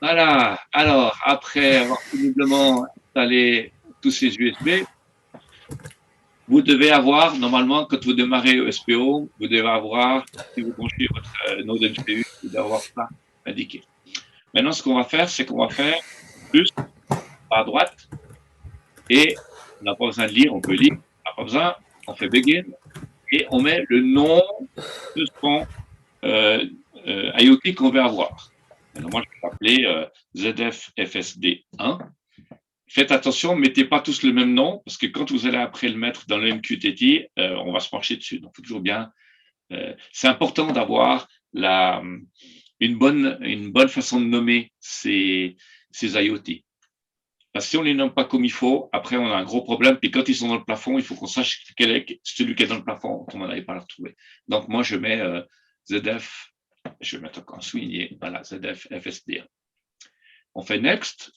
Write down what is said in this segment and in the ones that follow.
Voilà. Alors, après avoir péniblement installé tous ces USB, vous devez avoir, normalement, quand vous démarrez ESP-Home, vous devez avoir, si vous branchez votre node MCU, vous devez avoir ça indiqué. Maintenant, ce qu'on va faire, c'est qu'on va faire plus à droite et on n'a pas besoin de lire, on peut lire, on n'a pas besoin, on fait begin et on met le nom de son IoT qu'on veut avoir. Alors moi, je vais l'appeler ZF-FSD1. Faites attention, mettez pas tous le même nom, parce que quand vous allez après le mettre dans le MQTT, on va se pencher dessus. Donc, il faut toujours bien. C'est important d'avoir une bonne façon de nommer ces IoT. Parce que si on ne les nomme pas comme il faut, après, on a un gros problème. Puis quand ils sont dans le plafond, il faut qu'on sache quel est celui qui est dans le plafond, qu'on n'arrive pas à le retrouver. Donc, moi, je mets ZF, je vais mettre encore souligné, voilà, ZF FSD. On fait Next.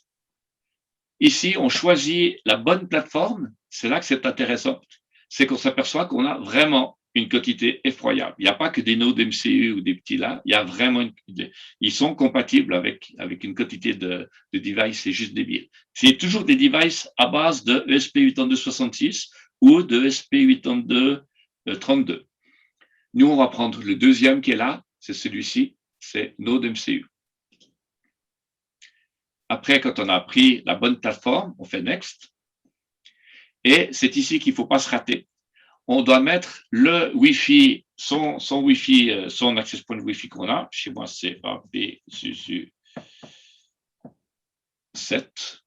Ici, on choisit la bonne plateforme. C'est là que c'est intéressant. C'est qu'on s'aperçoit qu'on a vraiment une quantité effroyable. Il n'y a pas que des nodes MCU ou des petits là. Il y a vraiment ils sont compatibles avec une quantité de devices. C'est juste débile. C'est toujours des devices à base de ESP8266 ou de ESP8232. Nous, on va prendre le deuxième qui est là. C'est celui-ci. C'est node MCU. Après, quand on a pris la bonne plateforme, on fait Next. Et c'est ici qu'il ne faut pas se rater. On doit mettre le Wi-Fi, son Wi-Fi, son access point Wi-Fi qu'on a. Chez moi, c'est APSUSU 7.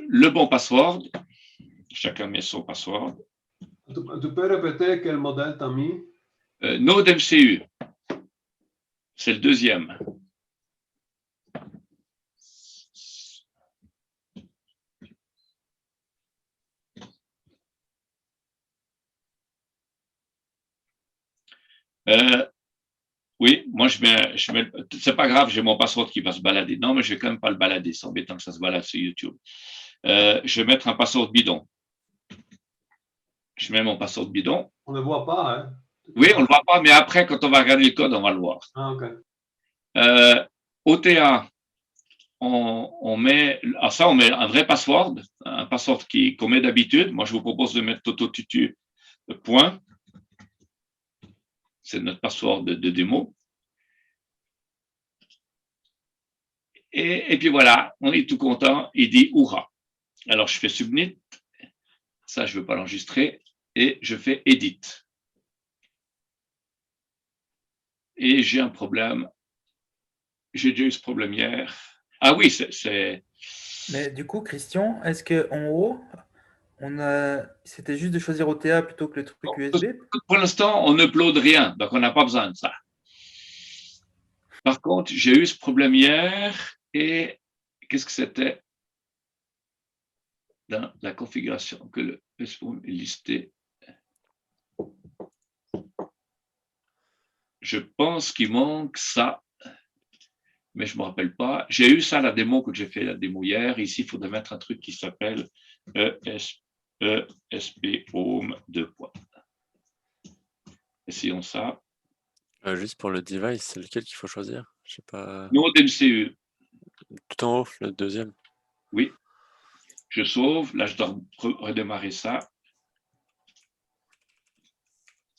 Le bon password. Chacun met son password. Tu peux répéter quel modèle tu as mis? Node MCU. C'est le deuxième. Oui, moi je mets c'est pas grave, j'ai mon password qui va se balader. Non, mais je vais quand même pas le balader, c'est embêtant que ça se balade sur YouTube. Je vais mettre un password bidon. Je mets mon password bidon. On ne le voit pas, hein? Oui, on ne le voit pas, mais après, quand on va regarder le code, on va le voir. Ah, ok. OTA, on met, alors ça, on met un vrai password, un password qu'on met d'habitude. Moi, je vous propose de mettre tototutu point. C'est notre password de démo. Et puis voilà, on est tout content. Il dit Oura. Alors, je fais submit. Ça, je ne veux pas l'enregistrer. Et je fais edit. Et j'ai un problème. J'ai déjà eu ce problème hier. Ah oui, c'est. Mais du coup, Christian, est-ce qu'en haut, c'était juste de choisir OTA plutôt que le truc USB? Pour l'instant, on n'upload rien, donc on n'a pas besoin de ça. Par contre, j'ai eu ce problème hier et qu'est-ce que c'était dans la configuration que le SPOOM est listé. Je pense qu'il manque ça, mais je ne me rappelle pas. J'ai eu ça, la démo, que j'ai fait la démo hier. Ici, il faudrait mettre un truc qui s'appelle ESPOOM 2. Essayons ça. Juste pour le device, c'est lequel qu'il faut choisir? Je sais pas. Node MCU. Tout en haut, le deuxième. Oui. Je sauve. Là, je dois redémarrer ça.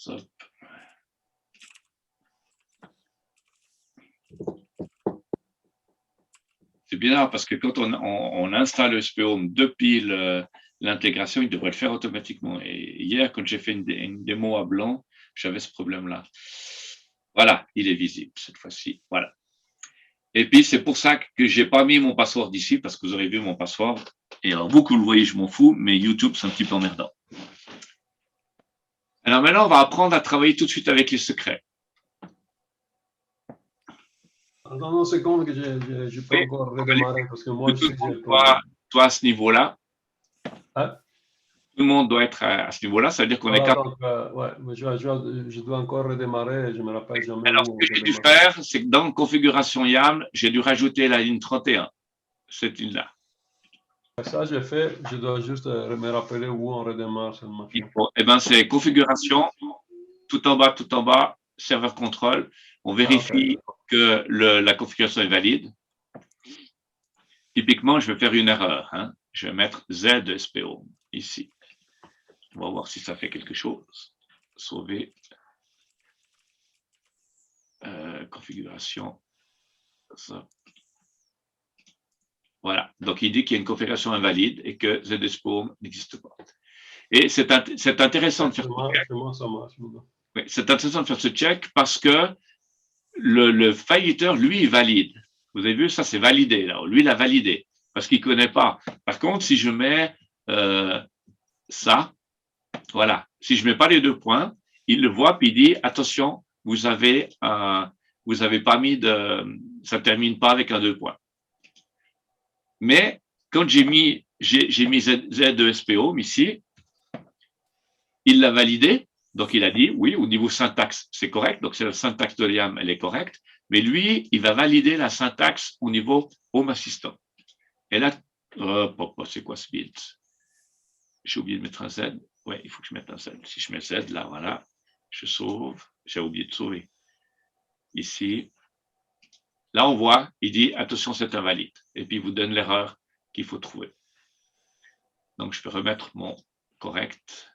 Hop. C'est bien parce que quand on installe le SPOM depuis l'intégration, il devrait le faire automatiquement. Et hier, quand j'ai fait une démo à blanc, j'avais ce problème-là. Voilà, il est visible cette fois-ci. Voilà. Et puis, c'est pour ça que je n'ai pas mis mon password ici, parce que vous aurez vu mon password. Et alors, vous que le voyez, je m'en fous, mais YouTube, c'est un petit peu emmerdant. Alors maintenant, on va apprendre à travailler tout de suite avec les secrets. Attends une seconde que je peux encore redémarrer parce que moi, je sais que j'ai le problème. Toi, à ce niveau-là, hein? Tout le monde doit être à ce niveau-là, ça veut dire qu'on est capable. Ouais, je dois encore redémarrer, je ne me rappelle jamais. Alors, ce que j'ai dû faire, c'est que dans Configuration YAML, j'ai dû rajouter la ligne 31, cette ligne-là. Ça, j'ai fait, je dois juste me rappeler où on redémarre cette machine. Eh bien, c'est Configuration, tout en bas, serveur contrôle. On vérifie que la configuration est valide. typiquement, je vais faire une erreur. Hein. Je vais mettre ZSPO ici. On va voir si ça fait quelque chose. Sauver. Configuration. Ça. Voilà. Donc, il dit qu'il y a une configuration invalide et que ZSPO n'existe pas. Et c'est intéressant de faire ça marche. oui, c'est intéressant de faire ce check parce que le failliteur, lui, il valide. Vous avez vu, ça, c'est validé. Là. Lui, il a validé parce qu'il ne connaît pas. Par contre, si je mets ça, voilà, si je ne mets pas les 2 points, il le voit puis il dit attention, vous avez pas mis ça ne termine pas avec un 2 points. Mais quand j'ai mis Z2SPO ici, il l'a validé. Donc, il a dit, oui, au niveau syntaxe, c'est correct. Donc, c'est la syntaxe de Liam, elle est correcte. Mais lui, il va valider la syntaxe au niveau Home Assistant. Et là, c'est quoi ce build? J'ai oublié de mettre un Z. Oui, il faut que je mette un Z. Si je mets Z, là, voilà, je sauve. J'ai oublié de sauver. Ici. Là, on voit, il dit, attention, c'est invalide. Et puis, il vous donne l'erreur qu'il faut trouver. Donc, je peux remettre mon correct.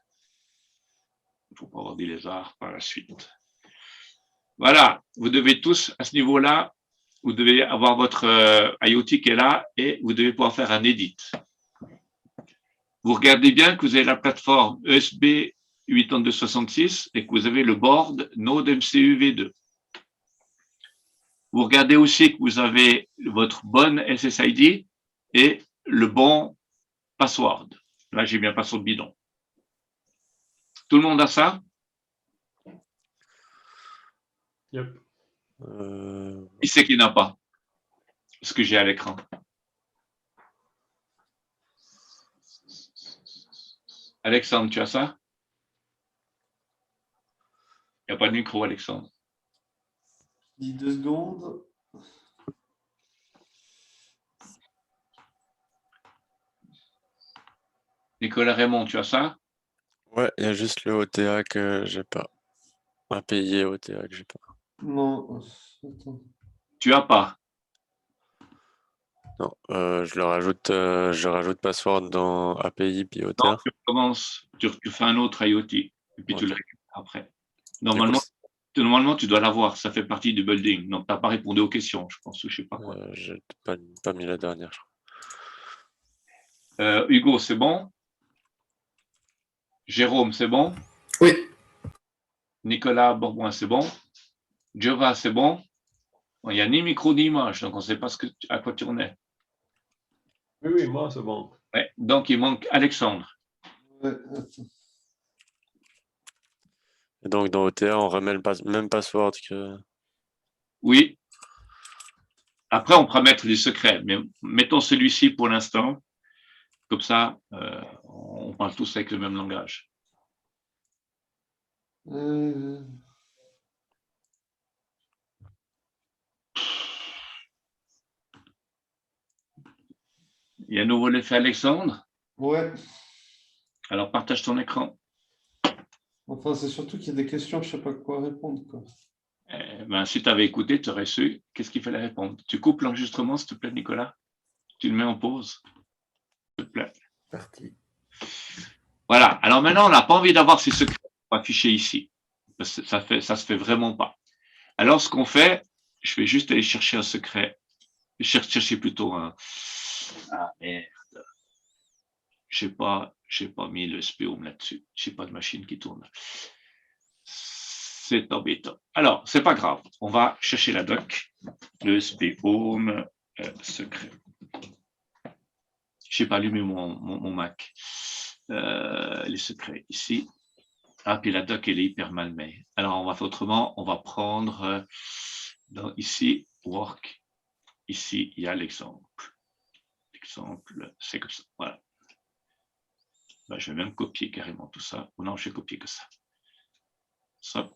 Il ne faut pas avoir des lézards par la suite. Voilà, vous devez tous, à ce niveau-là, vous devez avoir votre IoT qui est là et vous devez pouvoir faire un edit. Vous regardez bien que vous avez la plateforme ESB 8266 et que vous avez le board Node MCU V2. Vous regardez aussi que vous avez votre bonne SSID et le bon password. Là, j'ai bien password bidon. Tout le monde a ça? Yep. Qui c'est qui n'a pas? Ce que j'ai à l'écran. Alexandre, tu as ça? Il n'y a pas de micro, Alexandre. 2 secondes. Nicolas Raymond, tu as ça? Ouais, il y a juste le OTA que j'ai pas. API et OTA que j'ai pas. Non, attends. Tu as pas? Non, je rajoute password dans API puis OTA. Non, tu recommences, tu fais un autre IoT et puis tu le récupères après. Normalement, tu dois l'avoir, ça fait partie du building. Donc, tu n'as pas répondu aux questions, je pense, ou je ne sais pas quoi. J'ai pas mis la dernière, je crois. Hugo, c'est bon? Jérôme, c'est bon? Oui. Nicolas Bourgoin, c'est bon? Jova, c'est bon? Il n'y a ni micro ni image, donc on ne sait pas à quoi tu en es. Oui, moi, c'est bon. Ouais, donc, il manque Alexandre. Ouais, attends. Et donc, dans OTA, on remet le même password que... Oui. Après, on pourra mettre des secrets, mais mettons celui-ci pour l'instant. Comme ça, on parle tous avec le même langage. Il y a à nouveau l'effet Alexandre? Ouais. Alors, partage ton écran. Enfin, c'est surtout qu'il y a des questions, je ne sais pas quoi répondre, quoi. Si tu avais écouté, tu aurais su qu'est-ce qu'il fallait répondre. Tu coupes l'enregistrement, s'il te plaît, Nicolas? Tu le mets en pause, s'il te plaît. Parti. Voilà. Alors maintenant, on n'a pas envie d'avoir ces secrets affichés ici. Parce que ça se fait vraiment pas. Alors, ce qu'on fait, je vais juste aller chercher un secret. Chercher plutôt un... Ah, merde. Je n'ai pas mis le SPOM là-dessus. Je n'ai pas de machine qui tourne. C'est embêtant. Alors, c'est pas grave. On va chercher la doc. Le SPOM secret. Je n'ai pas allumé mon Mac. Les secrets ici. Ah, puis la doc, elle est hyper mal mise. Alors, on va faire autrement. On va prendre ici, work. Ici, il y a l'exemple. L'exemple, c'est comme ça. Voilà. Ben, je vais même copier carrément tout ça. Ou non, je vais copier que ça. Ça.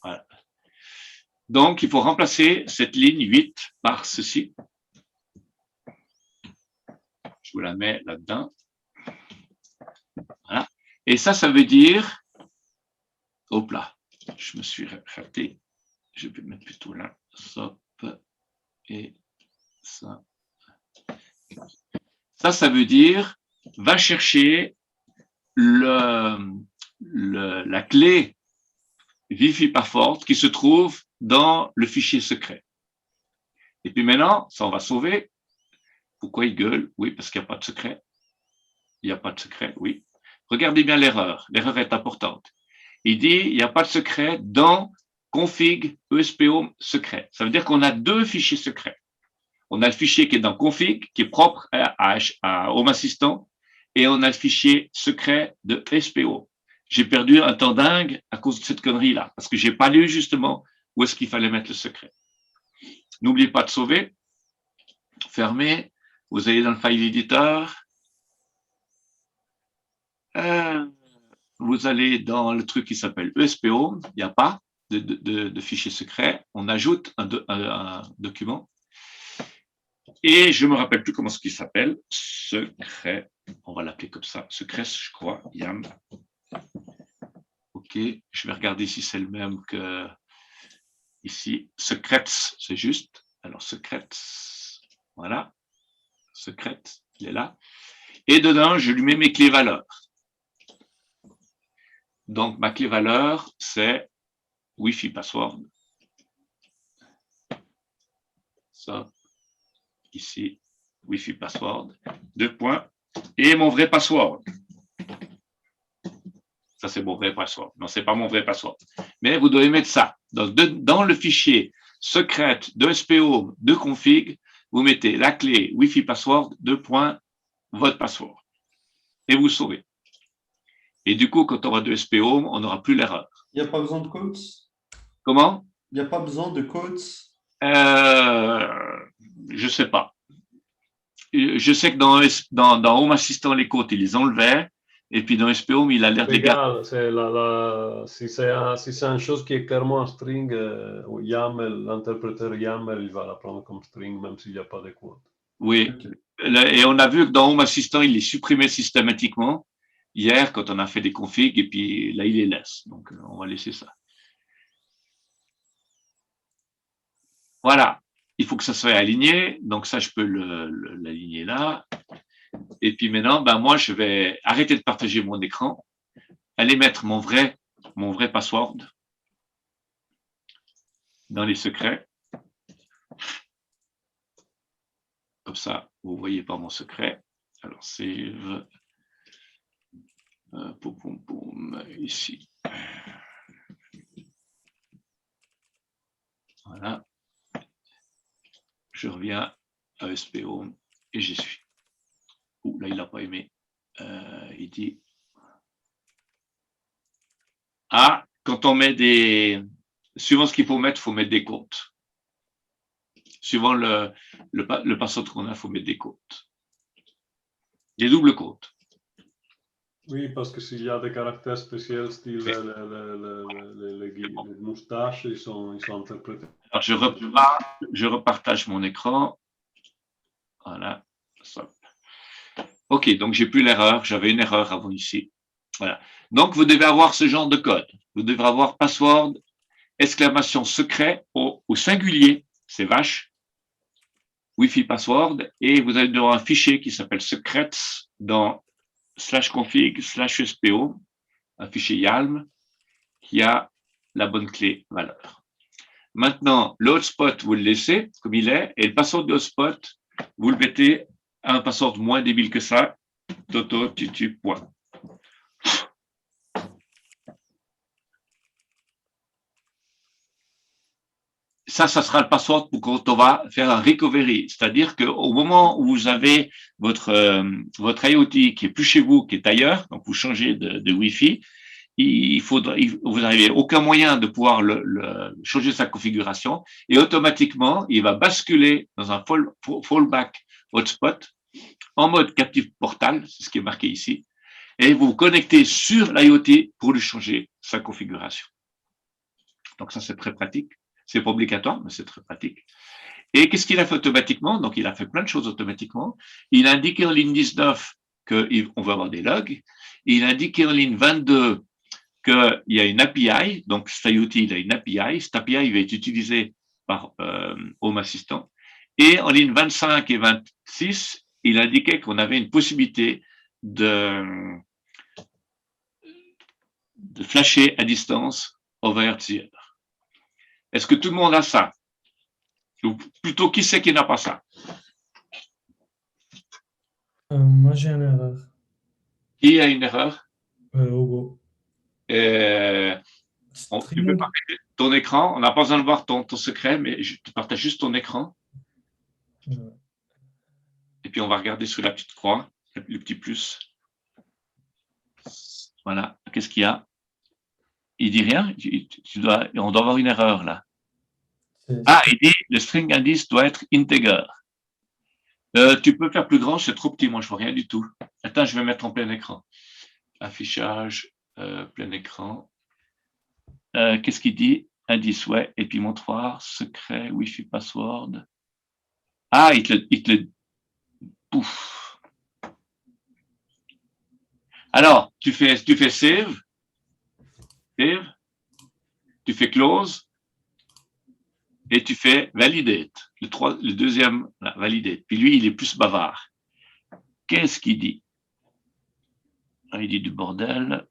Voilà. Donc, il faut remplacer cette ligne 8 par ceci. Je vous la mets là-dedans. Voilà. Et ça veut dire... Hop là, je me suis raté. Je vais mettre plutôt là. Ça, et ça. Ça veut dire, va chercher la clé Wi-Fi password qui se trouve dans le fichier secret. Et puis maintenant, ça on va sauver. Pourquoi il gueule? Oui, parce qu'il n'y a pas de secret. Il n'y a pas de secret, oui. Regardez bien l'erreur. L'erreur est importante. Il dit, il n'y a pas de secret dans config ESP-Home secret. Ça veut dire qu'on a deux fichiers secrets. On a le fichier qui est dans config, qui est propre à Home Assistant, et on a le fichier secret de ESP-Home. J'ai perdu un temps dingue à cause de cette connerie-là, parce que j'ai pas lu justement où est-ce qu'il fallait mettre le secret. N'oubliez pas de sauver. Fermez. Vous allez dans le file editor. Vous allez dans le truc qui s'appelle ESP-Home. Il n'y a pas de fichier secret. On ajoute un document. Et je me rappelle plus comment ce qui s'appelle. Secret. On va l'appeler comme ça. Secret, je crois. YAM. OK. Je vais regarder si c'est le même que ici. Secrets, c'est juste. Alors, secrets. Voilà. Secrets, il est là. Et dedans, je lui mets mes clés valeurs. Donc, ma clé valeur, c'est Wi-Fi password. Ça, ici, Wi-Fi password. 2 points. Et mon vrai password. Ça, c'est mon vrai password. Non, c'est pas mon vrai password. Mais vous devez mettre ça. Dans le fichier secret de SPO de config, vous mettez la clé Wi-Fi password, 2 points, votre password. Et vous sauvez. Et du coup, quand on aura de SPO, on n'aura plus l'erreur. Il n'y a pas besoin de codes? Comment? Il n'y a pas besoin de codes? Je sais pas. Je sais que dans Home Assistant, les codes, ils les enlevaient. Et puis dans SPO, il a l'air de les garder. Si c'est une chose qui est clairement un string, YAML, l'interpréteur YAML, il va la prendre comme string, même s'il n'y a pas de code. Oui. Et on a vu que dans Home Assistant, il les supprimait systématiquement. Hier, quand on a fait des configs, et puis là, il les laisse. Donc, on va laisser ça. Voilà. Il faut que ça soit aligné. Donc, ça, je peux l'aligner là. Et puis maintenant, ben, moi, je vais arrêter de partager mon écran, aller mettre mon vrai password dans les secrets. Comme ça, vous ne voyez pas mon secret. Alors, save. Ici. Voilà. Je reviens à SPO et j'y suis. Ouh, là, il n'a pas aimé. Il dit. Ah, quand on met des. Suivant ce qu'il faut mettre des comptes. Suivant le password qu'on a, il faut mettre des comptes. Des doubles comptes. Oui, parce que s'il y a des caractères spéciaux, style les moustaches, ils sont interprétés. Alors, je repartage mon écran. Voilà. OK, donc j'ai plus l'erreur. J'avais une erreur avant ici. Voilà. Donc, vous devez avoir ce genre de code. Vous devez avoir password, exclamation secret au singulier, c'est vache, Wi-Fi password, et vous allez avoir un fichier qui s'appelle secrets dans /config/SPO, un fichier YAML qui a la bonne clé valeur. Maintenant, le hotspot, vous le laissez comme il est, et le password de hotspot, vous le mettez à un password moins débile que ça, toto-tutu, point. Ça sera le password pour quand on va faire un recovery. C'est-à-dire qu'au moment où vous avez votre IoT qui est plus chez vous, qui est ailleurs, donc vous changez de Wi-Fi, vous n'avez aucun moyen de pouvoir changer sa configuration et automatiquement, il va basculer dans un fallback hotspot en mode captive portal, c'est ce qui est marqué ici, et vous vous connectez sur l'IoT pour lui changer sa configuration. Donc ça, c'est très pratique. C'est pas obligatoire, mais c'est très pratique. Et qu'est-ce qu'il a fait automatiquement? Donc, il a fait plein de choses automatiquement. Il a indiqué en ligne 19 qu'on va avoir des logs. Il a indiqué en ligne 22 qu'il y a une API. Donc, cet IoT, il a une API. Cette API va être utilisée par Home Assistant. Et en ligne 25 et 26, il indiquait qu'on avait une possibilité de flasher à distance over RTL. Est-ce que tout le monde a ça? Ou plutôt, qui c'est qui n'a pas ça? Moi, j'ai une erreur. Qui a une erreur? Hugo. Tu peux partager ton écran. On n'a pas besoin de voir ton secret, mais tu partages juste ton écran. Et puis, on va regarder sous la petite croix, le petit plus. Voilà. Qu'est-ce qu'il y a? Il dit rien. On doit avoir une erreur là. Ah, il dit le string indice doit être integer. Tu peux faire plus grand, c'est trop petit. Moi, je vois rien du tout. Attends, je vais mettre en plein écran. Affichage, plein écran. Qu'est-ce qu'il dit? Indice, ouais. Et puis montrer, secret, Wi-Fi, password. Ah, il te pouf. Alors, tu fais save, tu fais close, et tu fais validate. Le deuxième, là, validate. Puis lui, il est plus bavard. Qu'est-ce qu'il dit? Il dit du bordel.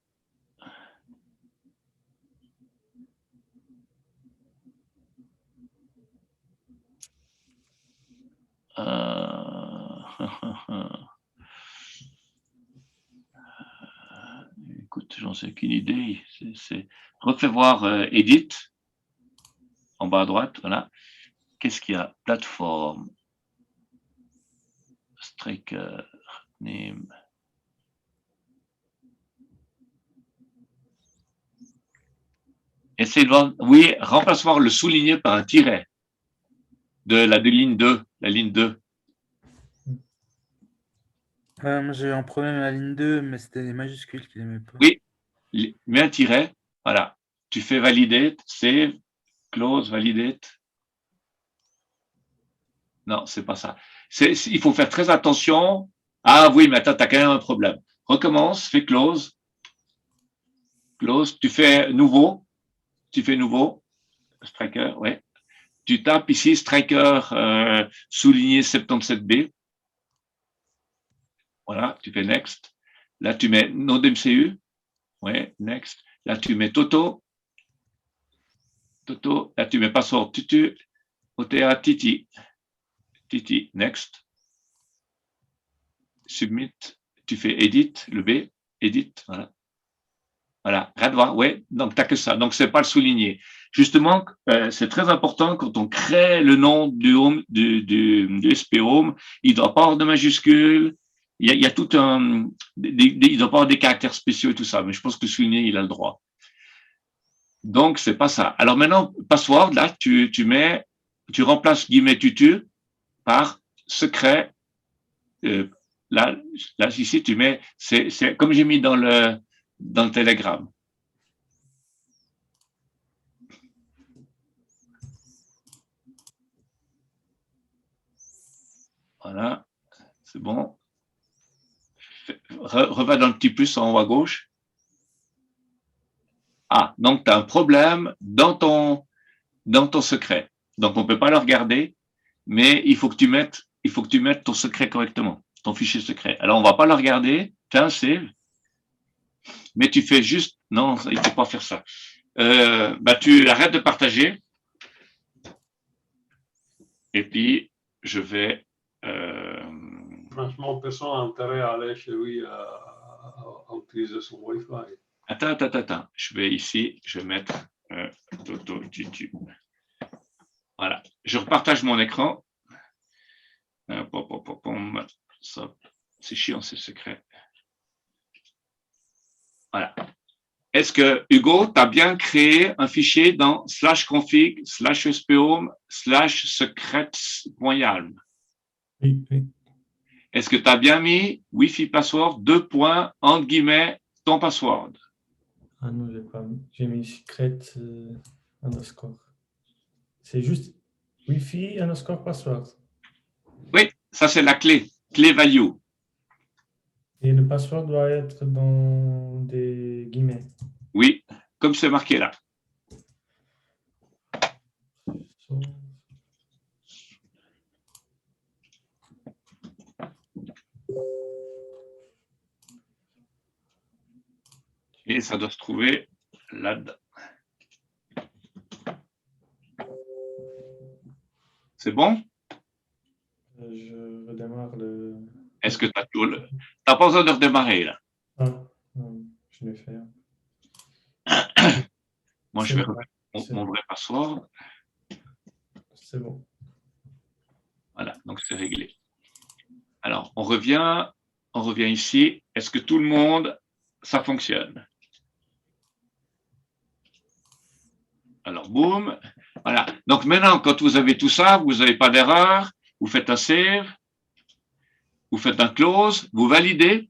Écoute, j'en sais qu'une idée. Refais voir Edit, en bas à droite, voilà. Qu'est-ce qu'il y a? Plateforme, Striker, name. Essaye de voir, oui, remplace voir le souligné par un tiret de la ligne 2, la ligne 2. Moi, j'ai eu un problème à la ligne 2, mais c'était les majuscules qui n'aimaient pas. Oui, mets un tiret, voilà. Tu fais validate, save, close, validate. Non, c'est pas ça. Il faut faire très attention. Ah oui, mais attends, tu as quand même un problème. Recommence, fais close. Close, tu fais nouveau. Striker, ouais. Tu tapes ici Striker souligné 77B. Voilà, tu fais next. Là, tu mets Node MCU. Ouais, next. Là, tu mets Toto. Là, tu mets password Tutu. OTA Titi. Titi, next. Submit. Tu fais edit, le B. Edit, voilà. Voilà, regarde voir, ouais, donc tu n'as que ça. Donc, c'est pas le souligné. Justement, c'est très important quand on crée le nom du SP Home, il ne doit pas avoir de majuscules, il y a tout un. Il ne doit pas avoir des caractères spéciaux et tout ça, mais je pense que le souligné, il a le droit. Donc, c'est pas ça. Alors maintenant, password, là, tu remplaces guillemets tutu par secret. Là, ici, tu mets, c'est comme j'ai mis dans le télégramme. Voilà, c'est bon. Reva dans le petit plus en haut à gauche. Ah, donc tu as un problème dans ton secret. Donc on ne peut pas le regarder, mais il faut que tu mettes ton secret correctement, ton fichier secret. Alors on ne va pas le regarder, fais un save, mais tu fais juste, non, il ne faut pas faire ça. Tu arrêtes de partager, et puis je vais. Franchement, personne n'a intérêt à aller chez lui à utiliser son Wi-Fi. Attends. Je vais ici, je vais mettre Toto YouTube. Voilà. Je repartage mon écran. C'est chiant, c'est secret. Voilà. Est-ce que, Hugo, tu as bien créé un fichier dans /config /spHome /secrets.yalm? Oui. Est-ce que tu as bien mis Wi-Fi password, entre guillemets, ton password? Ah non, j'ai pas mis. J'ai mis secret underscore. C'est juste Wi-Fi underscore password. Oui, ça c'est la clé value. Et le password doit être dans des guillemets. Oui, comme c'est marqué là. Et ça doit se trouver là-dedans. C'est bon? Je redémarre le. Est-ce que tu as tout le... T'as pas besoin de redémarrer, là. Ah, non, je l'ai fait. Moi, je C'est vais bon, remettre c'est mon bon. vrai password. C'est bon. Voilà, donc c'est réglé. Alors, on revient ici. Est-ce que tout le monde, ça fonctionne? Alors, boum. Voilà. Donc maintenant, quand vous avez tout ça, vous n'avez pas d'erreur, vous faites un save, vous faites un close, vous validez.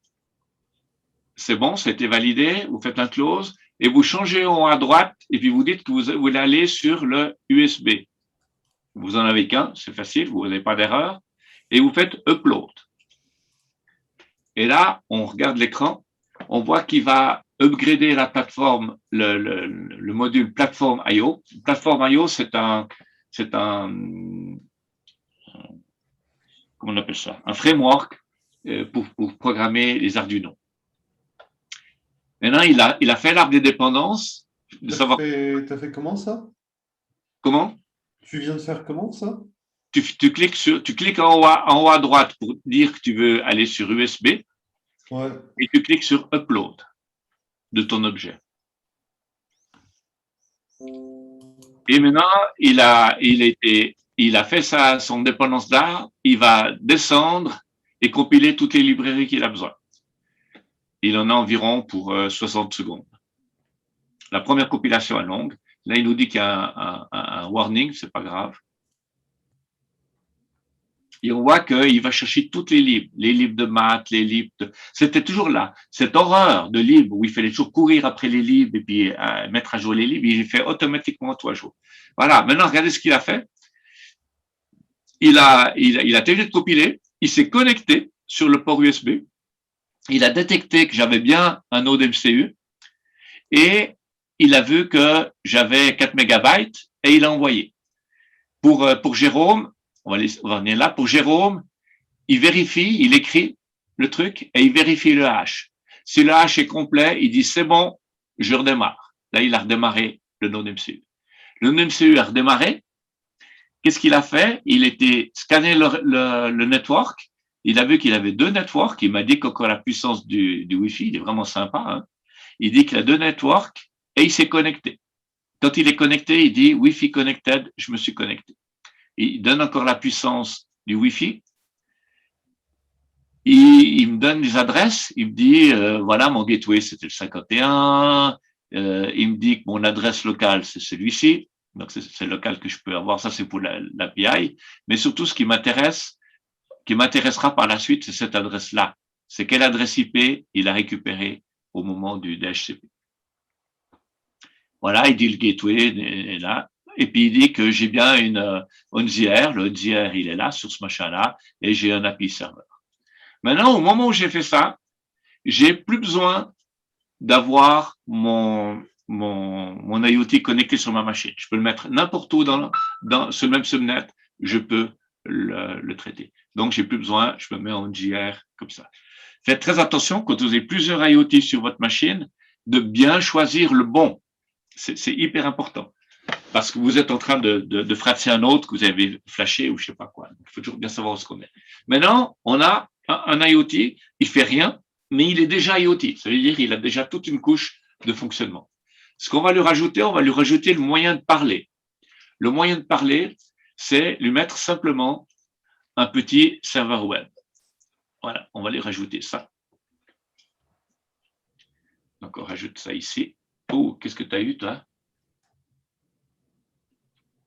C'est bon, ça a été validé, vous faites un close et vous changez en haut à droite et puis vous dites que vous voulez aller sur le USB. Vous en avez qu'un, c'est facile, vous n'avez pas d'erreur. Et vous faites upload. Et là, on regarde l'écran, on voit qu'il va upgrader la plateforme, le module plateforme IO. Plateforme IO, c'est un, comment on appelle ça? Un framework pour programmer les Arduino. Maintenant, il a fait l'arbre des dépendances. De savoir T'as fait comment ça? comment? Tu viens de faire comment ça? Tu cliques en haut à droite pour dire que tu veux aller sur USB Ouais. et tu cliques sur Upload de ton objet. Et maintenant, il a fait son dépendance d'art, il va descendre et compiler toutes les librairies qu'il a besoin. Il en a environ pour 60 secondes. La première compilation est longue. Là, il nous dit qu'il y a un warning, c'est pas grave. Et on voit qu'il va chercher toutes les livres de maths, les livres de... C'était toujours là. Cette horreur de livres où il fallait toujours courir après les livres et puis mettre à jour les livres, il fait automatiquement tout à jour. Voilà. Maintenant, regardez ce qu'il a fait. Il a terminé de compiler. Il s'est connecté sur le port USB. Il a détecté que j'avais bien un node MCU et il a vu que j'avais 4 mégabytes et il a envoyé. Pour Jérôme, on va venir là, pour Jérôme, il vérifie, il écrit le truc et il vérifie le hash. Si le hash est complet, il dit c'est bon, je redémarre. Là, il a redémarré le node MCU. Le node MCU a redémarré. Qu'est-ce qu'il a fait? Il était scanné le network. Il a vu qu'il avait 2 networks. Il m'a dit qu'encore la puissance du Wi-Fi, il est vraiment sympa. Hein. Il dit qu'il a 2 networks et il s'est connecté. Quand il est connecté, il dit Wi-Fi connected, je me suis connecté. Il donne encore la puissance du Wi-Fi. Il me donne les adresses. Il me dit, voilà, mon gateway, c'était le 51. Il me dit que mon adresse locale, c'est celui-ci. Donc, c'est le local que je peux avoir. Ça, c'est pour l'API. Mais surtout, ce qui m'intéressera par la suite, c'est cette adresse-là. C'est quelle adresse IP il a récupéré au moment du DHCP. Voilà, il dit le gateway est là. Et puis, il dit que j'ai bien une ONZR. Le ONZR, il est là, sur ce machin-là. Et j'ai un API serveur. Maintenant, au moment où j'ai fait ça, j'ai plus besoin d'avoir mon IoT connecté sur ma machine. Je peux le mettre n'importe où dans ce même subnet, je peux le traiter. Donc, j'ai plus besoin, je me mets en ONZR comme ça. Faites très attention quand vous avez plusieurs IoT sur votre machine, de bien choisir le bon. C'est hyper important. Parce que vous êtes en train de fratser un autre que vous avez flashé ou je sais pas quoi. Il faut toujours bien savoir où ce qu'on est. Maintenant, on a un IoT, il fait rien, mais il est déjà IoT. Ça veut dire qu'il a déjà toute une couche de fonctionnement. Ce qu'on va lui rajouter, on va lui rajouter le moyen de parler. Le moyen de parler, c'est lui mettre simplement un petit serveur web. Voilà, on va lui rajouter ça. Donc, on rajoute ça ici. Oh, qu'est-ce que tu as eu, toi?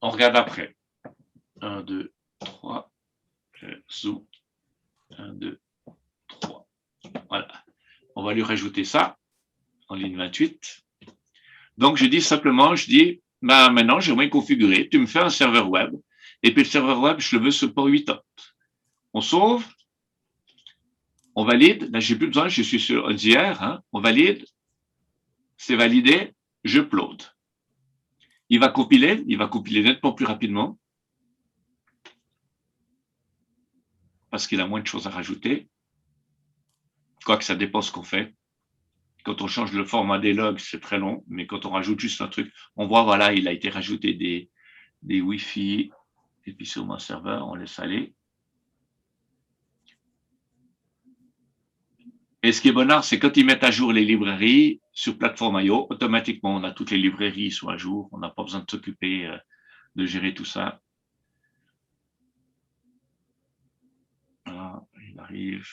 On regarde après. 1, 2, 3. Je zoome. 1, 2, 3. Voilà. On va lui rajouter ça en ligne 28. Donc, je dis simplement, bah, maintenant, j'aimerais configurer. Tu me fais un serveur web. Et puis, le serveur web, je le veux sur port 80. On sauve. On valide. Là, j'ai plus besoin. Je suis sur ONZR. Hein. On valide. C'est validé. Je upload. Il va compiler nettement plus rapidement parce qu'il a moins de choses à rajouter. Quoique ça dépend ce qu'on fait. Quand on change le format des logs, c'est très long, mais quand on rajoute juste un truc, on voit, voilà, il a été rajouté des Wi-Fi, et puis sur mon serveur, on laisse aller. Et ce qui est bonnard, c'est quand ils mettent à jour les librairies sur plateforme.io, automatiquement, on a toutes les librairies sont à jour, on n'a pas besoin de s'occuper de gérer tout ça. Voilà, il arrive.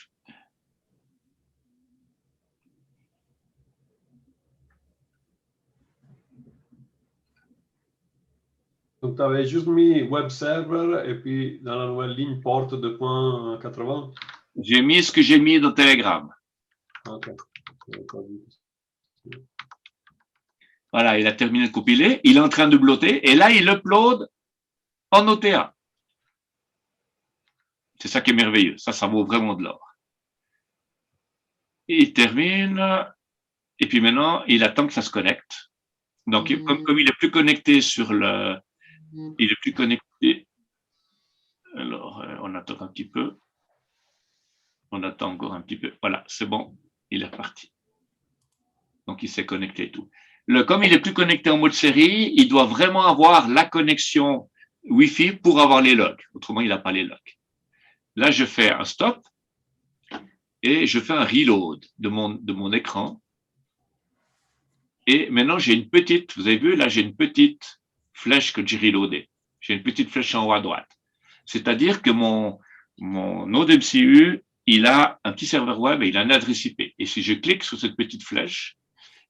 Donc, tu avais juste mis web server et puis dans la nouvelle ligne porte 2.80. J'ai mis ce que j'ai mis dans Telegram. Ok. Voilà, il a terminé de compiler, il est en train de blotter, et là, il upload en OTA. C'est ça qui est merveilleux. Ça vaut vraiment de l'or. Il termine, et puis maintenant, il attend que ça se connecte. Donc, comme il est plus connecté sur le... Il est plus connecté. Alors, on attend un petit peu. On attend encore un petit peu. Voilà, c'est bon, il est reparti. Donc, il s'est connecté et tout. Comme il est plus connecté en mode série, il doit vraiment avoir la connexion Wi-Fi pour avoir les logs. Autrement, il n'a pas les logs. Là, je fais un stop et je fais un reload de mon écran. Et maintenant, j'ai une petite, vous avez vu, là, j'ai une petite flèche que j'ai reloadée. J'ai une petite flèche en haut à droite. C'est-à-dire que mon node MCU, il a un petit serveur web et il a une adresse IP. Et si je clique sur cette petite flèche,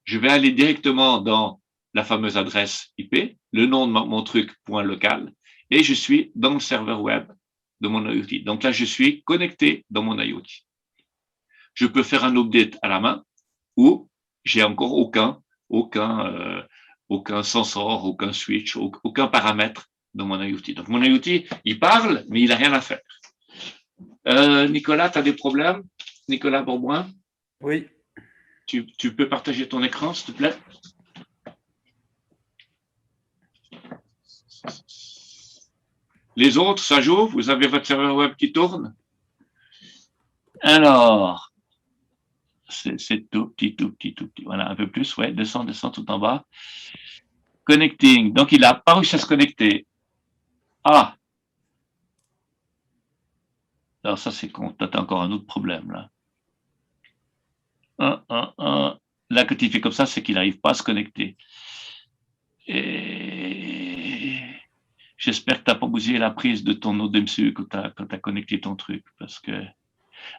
je vais aller directement dans la fameuse adresse IP, le nom de mon truc, point local, et je suis dans le serveur web de mon IoT. Donc là, je suis connecté dans mon IoT. Je peux faire un update à la main ou j'ai encore aucun sensor, aucun switch, aucun paramètre dans mon IoT. Donc mon IoT, il parle, mais il n'a rien à faire. Nicolas, tu as des problèmes? Nicolas Bourboin? Oui. Tu peux partager ton écran, s'il te plaît? Les autres, ça joue? Vous avez votre serveur web qui tourne? Alors, c'est tout petit. Voilà, un peu plus, ouais, descend tout en bas. Connecting. Donc, il n'a pas réussi à se connecter. Ah! Alors, ça, c'est con. Toi, tu as encore un autre problème, là. Là, quand il fait comme ça, c'est qu'il n'arrive pas à se connecter. Et j'espère que tu n'as pas bousillé la prise de ton node MCU quand tu as connecté ton truc. Parce que...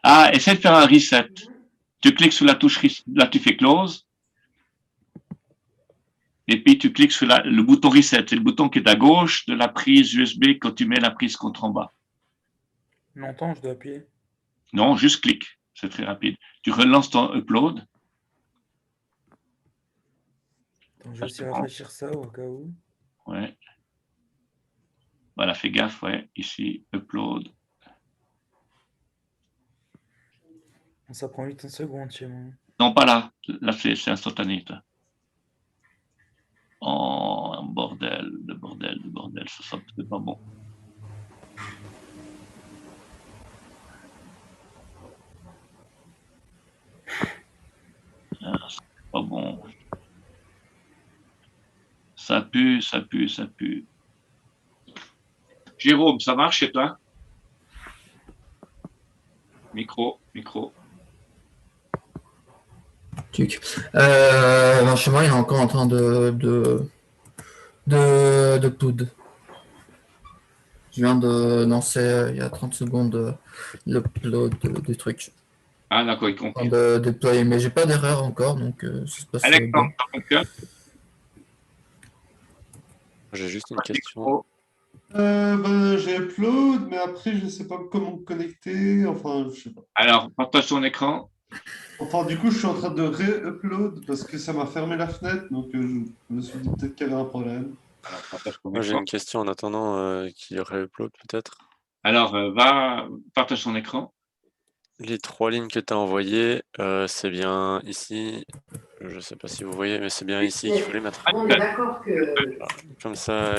Ah, essaie de faire un reset. Tu cliques sur la touche reset, là, tu fais close. Et puis, tu cliques sur le bouton reset. C'est le bouton qui est à gauche de la prise USB quand tu mets la prise contre en bas. Longtemps, je dois appuyer. Non, juste clique. C'est très rapide. Tu relances ton upload. Attends, je vais aussi rafraîchir ça au cas où. Ouais. Voilà, fais gaffe, ouais. Ici, upload. Ça prend 8 secondes chez moi. Non, pas là. Là, c'est instantané. Oh, bordel, de bordel. Ça sent peut-être pas bon. Ah, c'est pas bon. Ça pue. Jérôme, ça marche chez toi? Micro. Ben, chez moi, il est encore en train de upload. Je viens de lancer il y a 30 secondes l'upload du truc. Ah, d'accord, il En train compte. de déployer, mais j'ai pas d'erreur encore, donc ça se passe Alexandre, bien. ça fonctionne? J'ai juste une question. J'ai upload, mais après, je ne sais pas comment me connecter. Enfin, je sais pas. Alors, partage ton écran. Enfin, du coup, je suis en train de re-upload parce que ça m'a fermé la fenêtre. Donc, je me suis dit peut-être qu'il y avait un problème. Alors, partage ton Moi, j'ai écran. une question en attendant qu'il réupload peut-être. Alors, partage ton écran. Les 3 lignes que tu as envoyées, c'est bien ici. Je ne sais pas si vous voyez, mais c'est bien ici qu'il faut les mettre. On est d'accord que. Comme ça.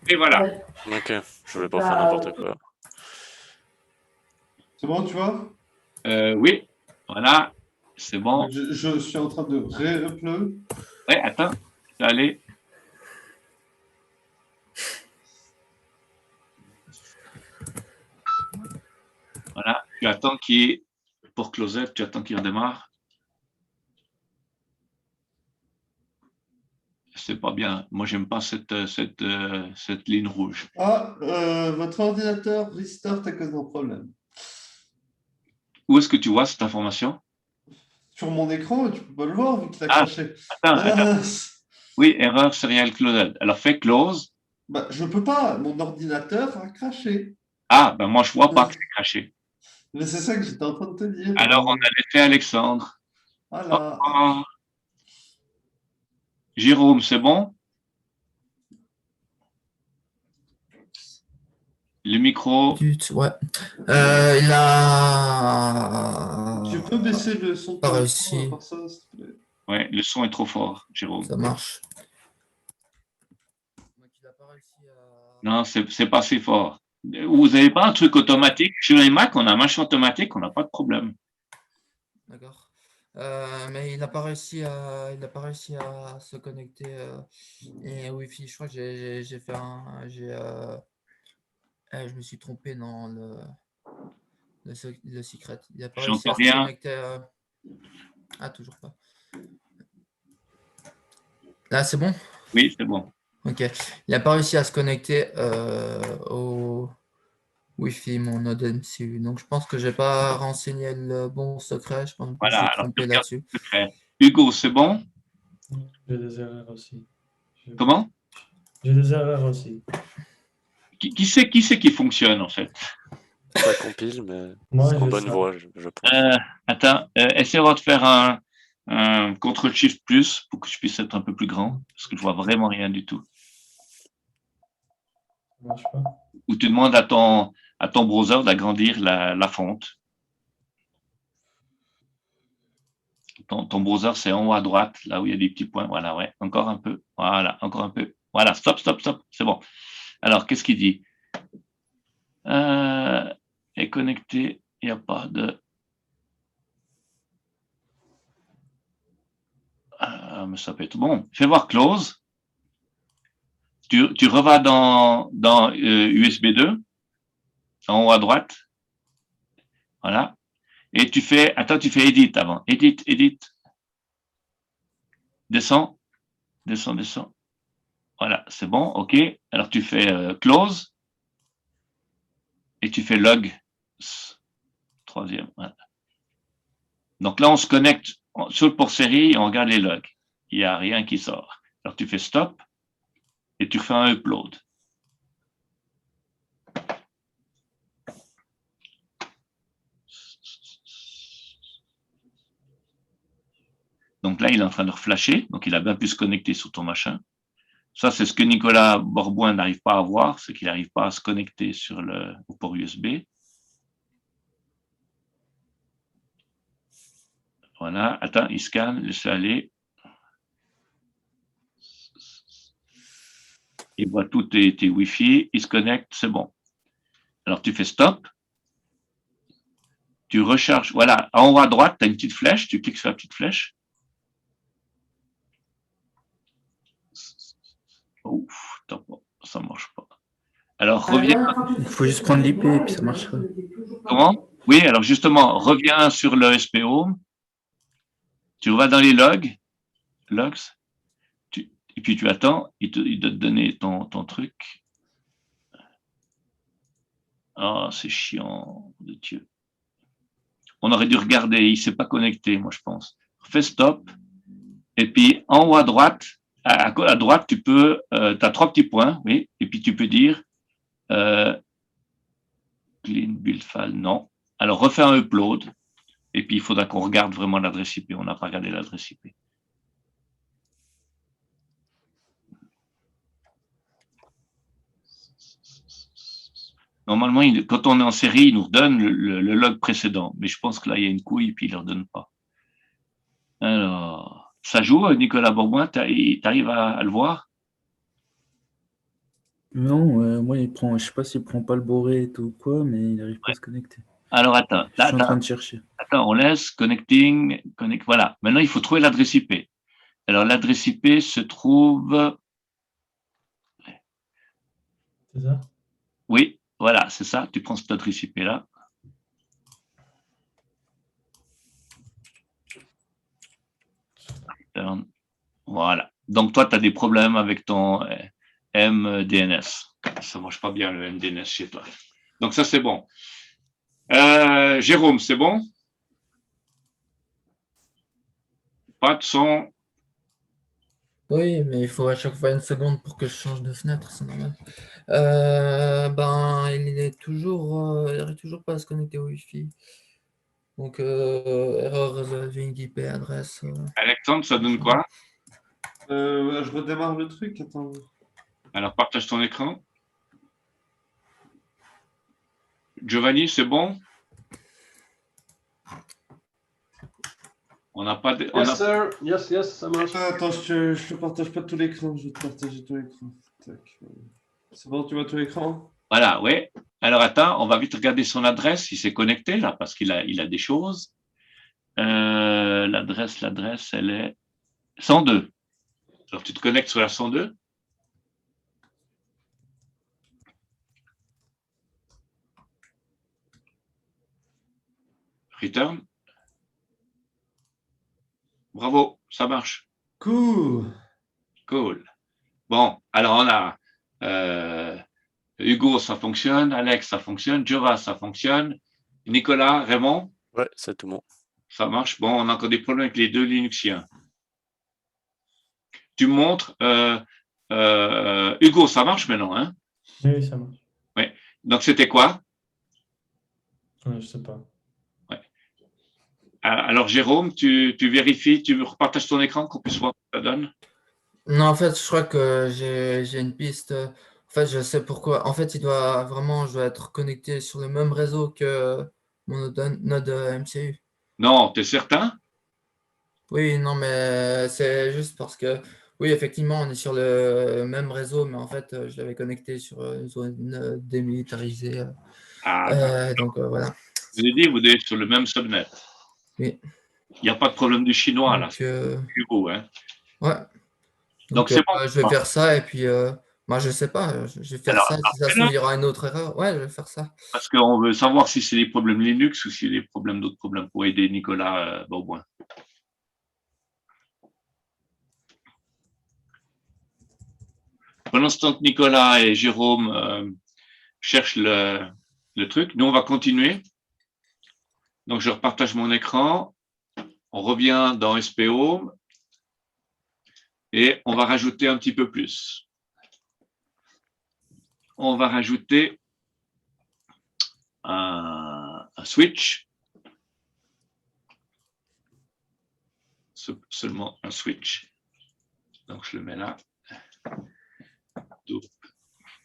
Et voilà. Ok, je voulais pas faire n'importe quoi. C'est bon, tu vois? Oui. Voilà, c'est bon. Je suis en train de ré-upload. Ouais, attends, allez. Voilà, tu attends pour Closet, tu attends qu'il redémarre. C'est pas bien. Moi, j'aime pas cette ligne rouge. Ah, votre ordinateur restart à cause d'un problème. Où est-ce que tu vois cette information? Sur mon écran, tu peux pas le voir vu qu'il a Ah, craché. attends. Oui, erreur serial closed. Alors, fais close. Bah, je peux pas, mon ordinateur a craché. Ah, ben moi, je vois pas que c'est caché. Mais c'est ça que j'étais en train de te dire. Alors, on a laissé Alexandre. Voilà. Oh. Jérôme, c'est bon? Le micro. Ouais. Il a. Tu peux baisser le son de Pas ton réussi. écran à part ça, s'il te plaît. Ouais, le son est trop fort, Jérôme. Ça marche. Non, c'est pas si fort. Vous n'avez pas un truc automatique? Sur les Mac, on a un machin automatique, on n'a pas de problème. D'accord. Mais il n'a pas réussi à se connecter et Wi-Fi. Je crois que j'ai fait je me suis trompé dans le secret. Il n'a pas réussi à J'entends se rien. connecter. Ah, toujours pas. Là, c'est bon? Oui, c'est bon. Ok. Il n'a pas réussi à se connecter au Wi-Fi, mon Node MCU. Donc, je pense que je n'ai pas renseigné le bon secret. Je pense que je me Voilà, suis alors trompé tu regardes là-dessus. le secret. Hugo, c'est bon? J'ai des erreurs aussi. Comment? J'ai des erreurs aussi. Qui c'est qui fonctionne, en fait? Ça compile, mais Moi, c'est en j'ai bonne ça. voie, je pense. Attends, essayons de faire un Ctrl-Shift plus pour que je puisse être un peu plus grand, parce que je vois vraiment rien du tout. Ça marche pas. Ou tu demandes à ton browser d'agrandir la fonte. Ton browser, c'est en haut à droite, là où il y a des petits points. Voilà, ouais, encore un peu. Voilà, encore un peu. Voilà, stop, c'est bon. Alors, qu'est-ce qu'il dit? Est connecté, il n'y a pas de... mais ça peut être bon. Fais voir close. Tu revas dans USB 2, en haut à droite. Voilà. Et tu fais edit avant. Edit. Descends. Voilà, c'est bon, ok. Alors tu fais close et tu fais log. Troisième. Voilà. Donc là, on se connecte sur le port série et on regarde les logs. Il n'y a rien qui sort. Alors tu fais stop et tu fais un upload. Donc là, il est en train de reflasher. Donc il a bien pu se connecter sur ton machin. Ça, c'est ce que Nicolas Borbouin n'arrive pas à voir, c'est qu'il n'arrive pas à se connecter au port USB. Voilà, attends, il scanne, laisse aller. Il voit tous tes Wi-Fi, il se connecte, c'est bon. Alors tu fais stop, tu recharges, voilà, en haut à droite, tu as une petite flèche, tu cliques sur la petite flèche. Ouf, ça ne marche pas. Alors reviens. Il faut juste prendre l'IP et puis ça marchera. Comment? Oui, alors justement, reviens sur le SP Home, tu vas dans les logs, et puis tu attends, il doit te donner ton truc. Ah, c'est chiant, de Dieu. On aurait dû regarder, il ne s'est pas connecté, moi je pense. Fais stop, et puis en haut à droite, à droite, tu peux, tu as 3 petits points, oui, et puis tu peux dire clean build file, non. Alors refais un upload, et puis il faudra qu'on regarde vraiment l'adresse IP, on n'a pas regardé l'adresse IP. Normalement, quand on est en série, il nous redonne le log précédent. Mais je pense que là, il y a une couille, puis il ne le redonne pas. Alors, ça joue, Nicolas Bourgoin, tu arrives à le voir? Non, moi, je ne sais pas s'il prend pas le bourré ou quoi, mais il n'arrive pas à se connecter. Alors, attends. Je suis en train de chercher. Là, on laisse connecting, voilà. Maintenant, il faut trouver l'adresse IP. Alors, l'adresse IP se trouve. C'est ça? Oui, voilà, c'est ça. Tu prends cette adresse IP là. Voilà. Donc, toi, tu as des problèmes avec ton MDNS. Ça ne marche pas bien le MDNS chez toi. Donc, ça, c'est bon. Jérôme, c'est bon? Pas de son. Oui, mais il faut à chaque fois une seconde pour que je change de fenêtre, c'est normal. Il n'arrive toujours pas à se connecter au Wi-Fi. Donc, erreur resolving IP adresse. Alexandre, ça donne quoi? Je redémarre le truc, attends. Alors, partage ton écran. Giovanni, c'est bon? On n'a pas de. Yes, sir. Yes, ça marche. Attends, je te partage pas tout l'écran, je vais te partager tout l'écran. Tac. C'est bon, tu vois tout l'écran? Voilà, oui. Alors, attends, on va vite regarder son adresse. Il s'est connecté, là, parce qu'il a des choses. L'adresse, elle est 102. Alors, tu te connectes sur la 102. Return. Bravo, ça marche. Cool. Bon, alors on a Hugo, ça fonctionne. Alex, ça fonctionne. Jova, ça fonctionne. Nicolas, Raymond, Ouais, c'est tout bon. ça marche. Bon, on a encore des problèmes avec les deux Linuxiens. Tu me montres. Hugo, ça marche maintenant, hein? Oui, ça marche. Donc, c'était quoi? Ouais, je sais pas. Alors, Jérôme, tu vérifies, tu repartages ton écran qu'on puisse voir ce que ça donne? Non, en fait, je crois que j'ai une piste. En fait, je sais pourquoi. En fait, je dois être connecté sur le même réseau que mon node MCU. Non, tu es certain? Oui, non, mais c'est juste parce que, oui, effectivement, on est sur le même réseau, mais en fait, je l'avais connecté sur une zone démilitarisée. Donc, voilà. Je vous ai dit, vous êtes sur le même subnet. Oui. Il n'y a pas de problème du chinois, là. Donc, Hugo, hein? ouais. Donc, c'est bon. Je vais faire ça et puis, moi, je sais pas, je vais faire Alors, ça. Si ça se trouve, il y aura une autre erreur. Ouais, je vais faire ça. Parce qu'on veut savoir si c'est des problèmes Linux ou si c'est des problèmes d'autres problèmes pour aider Nicolas Beauboin. Pendant ce temps que Nicolas et Jérôme cherchent le truc, nous, on va continuer. Donc, je repartage mon écran. On revient dans SPO et on va rajouter un petit peu plus. On va rajouter un switch. Seulement un switch. Donc, je le mets là. Tout,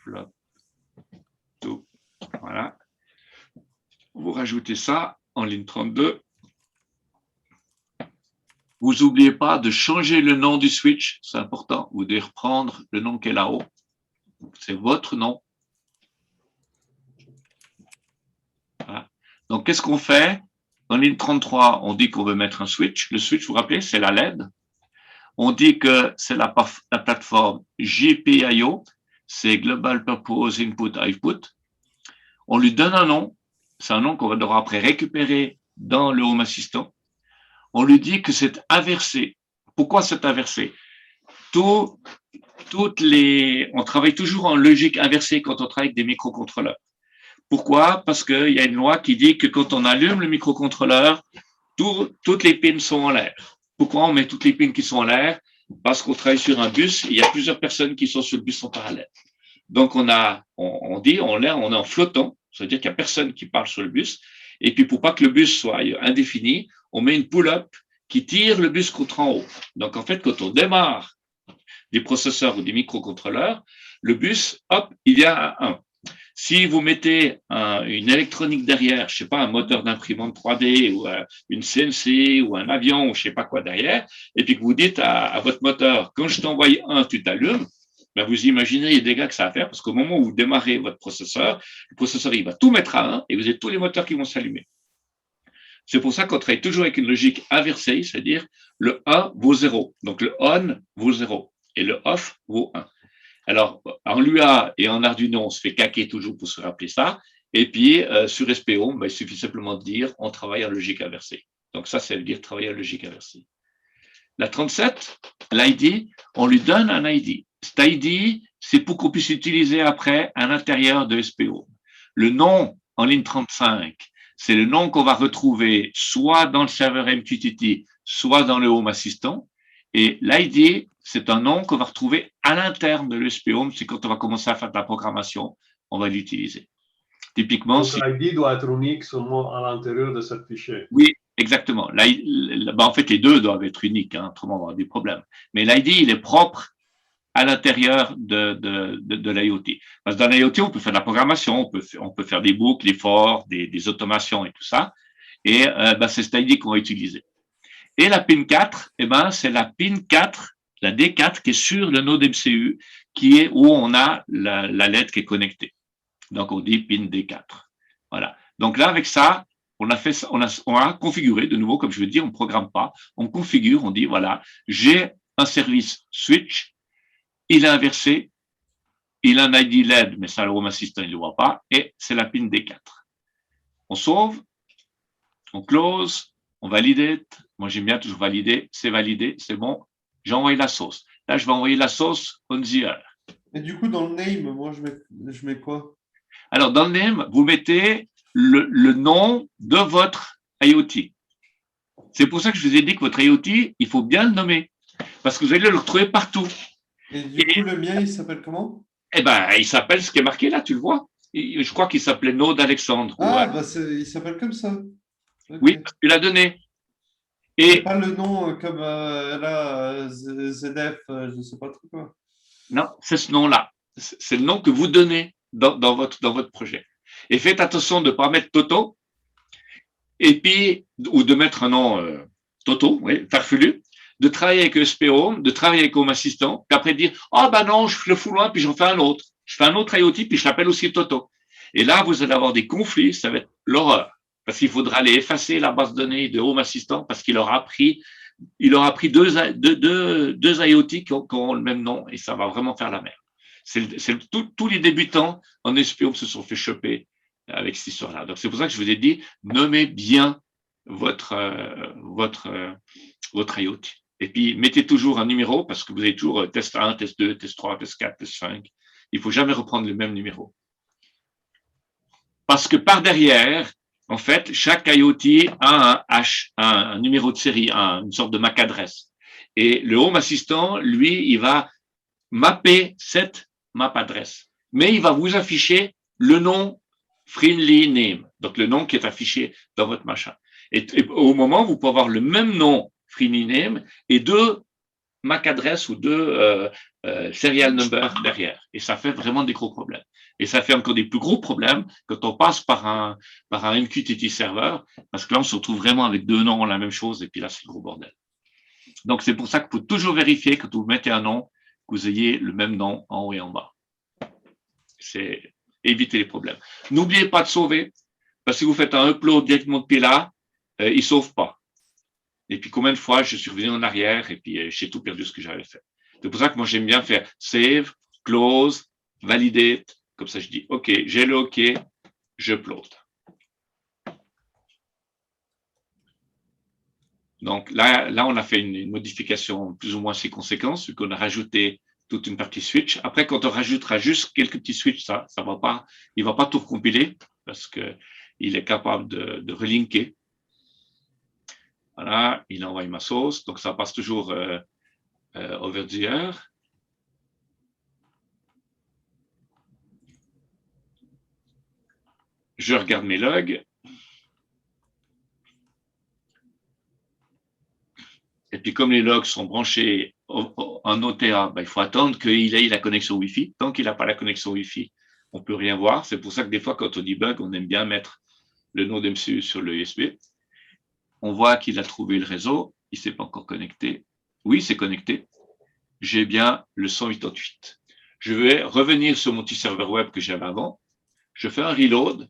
flop, tout. Voilà. Vous rajoutez ça en ligne 32. Vous n'oubliez pas de changer le nom du switch, c'est important. Vous devez reprendre le nom qui est là-haut. C'est votre nom. Voilà. Donc, qu'est-ce qu'on fait? En ligne 33, on dit qu'on veut mettre un switch. Le switch, vous vous rappelez, c'est la LED. On dit que c'est la plateforme GPIO, c'est Global Purpose Input Output. On lui donne un nom. C'est un nom qu'on devra après récupérer dans le Home Assistant. On lui dit que c'est inversé. Pourquoi c'est inversé? On travaille toujours en logique inversée quand on travaille avec des microcontrôleurs. Pourquoi? Parce qu'il y a une loi qui dit que quand on allume le microcontrôleur, toutes les pins sont en l'air. Pourquoi on met toutes les pins qui sont en l'air? Parce qu'on travaille sur un bus, il y a plusieurs personnes qui sont sur le bus en parallèle. Donc, on est en flottant, c'est-à-dire qu'il n'y a personne qui parle sur le bus. Et puis, pour pas que le bus soit indéfini, on met une pull-up qui tire le bus contre en haut. Donc, en fait, quand on démarre des processeurs ou des microcontrôleurs, le bus, hop, il vient à 1. Si vous mettez une électronique derrière, je sais pas, un moteur d'imprimante 3D ou une CNC ou un avion ou je sais pas quoi derrière, et puis que vous dites à votre moteur, quand je t'envoie 1, tu t'allumes, ben vous imaginez les dégâts que ça va faire parce qu'au moment où vous démarrez votre processeur, le processeur il va tout mettre à 1 et vous avez tous les moteurs qui vont s'allumer. C'est pour ça qu'on travaille toujours avec une logique inversée, c'est-à-dire le 1 vaut 0. Donc le on vaut 0 et le off vaut 1. Alors, en Lua et en Arduino, on se fait caquer toujours pour se rappeler ça. Et puis, sur SPO, il suffit simplement de dire on travaille en logique inversée. Donc ça, ça veut dire travailler en logique inversée. La 37, l'ID, on lui donne un ID. Cet ID, c'est pour qu'on puisse l'utiliser après à l'intérieur de SPO. Le nom en ligne 35, c'est le nom qu'on va retrouver soit dans le serveur MQTT, soit dans le Home Assistant. Et l'ID, c'est un nom qu'on va retrouver à l'interne de l'SPO. C'est quand on va commencer à faire de la programmation, on va l'utiliser. Typiquement, donc l'ID doit être unique seulement à l'intérieur de ce fichier. Oui, exactement. En fait, les deux doivent être uniques, hein, autrement on va avoir des problèmes. Mais l'ID, il est propre à l'intérieur de l'IoT. Parce que dans l'IoT, on peut faire de la programmation, on peut faire des boucles, des for, des automations et tout ça. Et c'est cet ID qu'on va utiliser. Et la pin 4, c'est la pin 4, la D4 qui est sur le node MCU, qui est où on a la LED qui est connectée. Donc, on dit pin D4. Voilà. Donc là, avec ça, on a configuré, de nouveau, comme je veux dire, on ne programme pas, on configure, on dit, voilà, j'ai un service switch, il est inversé, il a un ID LED, mais ça, le Home Assistant, il ne le voit pas, et c'est la pin D4. On sauve, on close, on valide. Moi, j'aime bien toujours valider, c'est validé, c'est bon, j'ai envoyé la sauce. Là, je vais envoyer la sauce on the air. Et du coup, dans le name, moi, je mets quoi? Alors, dans le name, vous mettez le nom de votre IoT. C'est pour ça que je vous ai dit que votre IoT, il faut bien le nommer, parce que vous allez le retrouver partout. Et du coup, le mien, il s'appelle comment? Il s'appelle ce qui est marqué là, tu le vois. Je crois qu'il s'appelait Node Alexandre. Ah, il s'appelle comme ça. Okay. Oui, tu l'as donné. Et pas le nom comme là, ZF, je ne sais pas trop quoi. Non, c'est ce nom-là. C'est le nom que vous donnez dans votre projet. Et faites attention de ne pas mettre Toto, et puis, ou de mettre un nom Toto, oui, farfelu, de travailler avec SPO, de travailler avec Home Assistant, puis après dire, non, je le fous loin, puis j'en fais un autre. Je fais un autre IoT, puis je l'appelle aussi Toto. Et là, vous allez avoir des conflits, ça va être l'horreur. Parce qu'il faudra aller effacer la base de données de Home Assistant parce qu'il aura pris deux IoT qui ont le même nom et ça va vraiment faire la merde. Tous les débutants en SPO se sont fait choper avec cette histoire-là. Donc, c'est pour ça que je vous ai dit, nommez bien votre IoT. Et puis, mettez toujours un numéro parce que vous avez toujours test 1, test 2, test 3, test 4, test 5. Il ne faut jamais reprendre le même numéro. Parce que par derrière, en fait, chaque IoT a un numéro de série, une sorte de MAC adresse. Et le Home Assistant, lui, il va mapper cette MAC adresse. Mais il va vous afficher le nom friendly name, donc le nom qui est affiché dans votre machin. Et au moment, vous pouvez avoir le même nom friendly name et deux MAC adresse ou deux serial number derrière. Et ça fait vraiment des gros problèmes. Et ça fait encore des plus gros problèmes quand on passe par un MQTT serveur, parce que là, on se retrouve vraiment avec deux noms, la même chose, et puis là, c'est le gros bordel. Donc, c'est pour ça qu'il faut toujours vérifier quand vous mettez un nom, que vous ayez le même nom en haut et en bas. C'est éviter les problèmes. N'oubliez pas de sauver, parce que si vous faites un upload directement depuis là, il ne sauve pas. Et puis, combien de fois je suis revenu en arrière et puis j'ai tout perdu ce que j'avais fait. C'est pour ça que moi, j'aime bien faire save, close, validate. Comme ça, je dis, OK, j'ai le OK, je upload. Donc là, on a fait une modification plus ou moins assez conséquente, vu qu'on a rajouté toute une partie switch. Après, quand on rajoutera juste quelques petits switches, ça va pas, il va pas tout recompiler parce que il est capable de relinker. Voilà, il envoie ma sauce, donc ça passe toujours over the air. Je regarde mes logs. Et puis, comme les logs sont branchés en OTA, il faut attendre qu'il ait la connexion Wi-Fi. Tant qu'il n'a pas la connexion Wi-Fi, on ne peut rien voir. C'est pour ça que des fois, quand on debug, on aime bien mettre le node MCU sur le USB. On voit qu'il a trouvé le réseau. Il ne s'est pas encore connecté. Oui, c'est connecté. J'ai bien le 188. Je vais revenir sur mon petit serveur web que j'avais avant. Je fais un reload.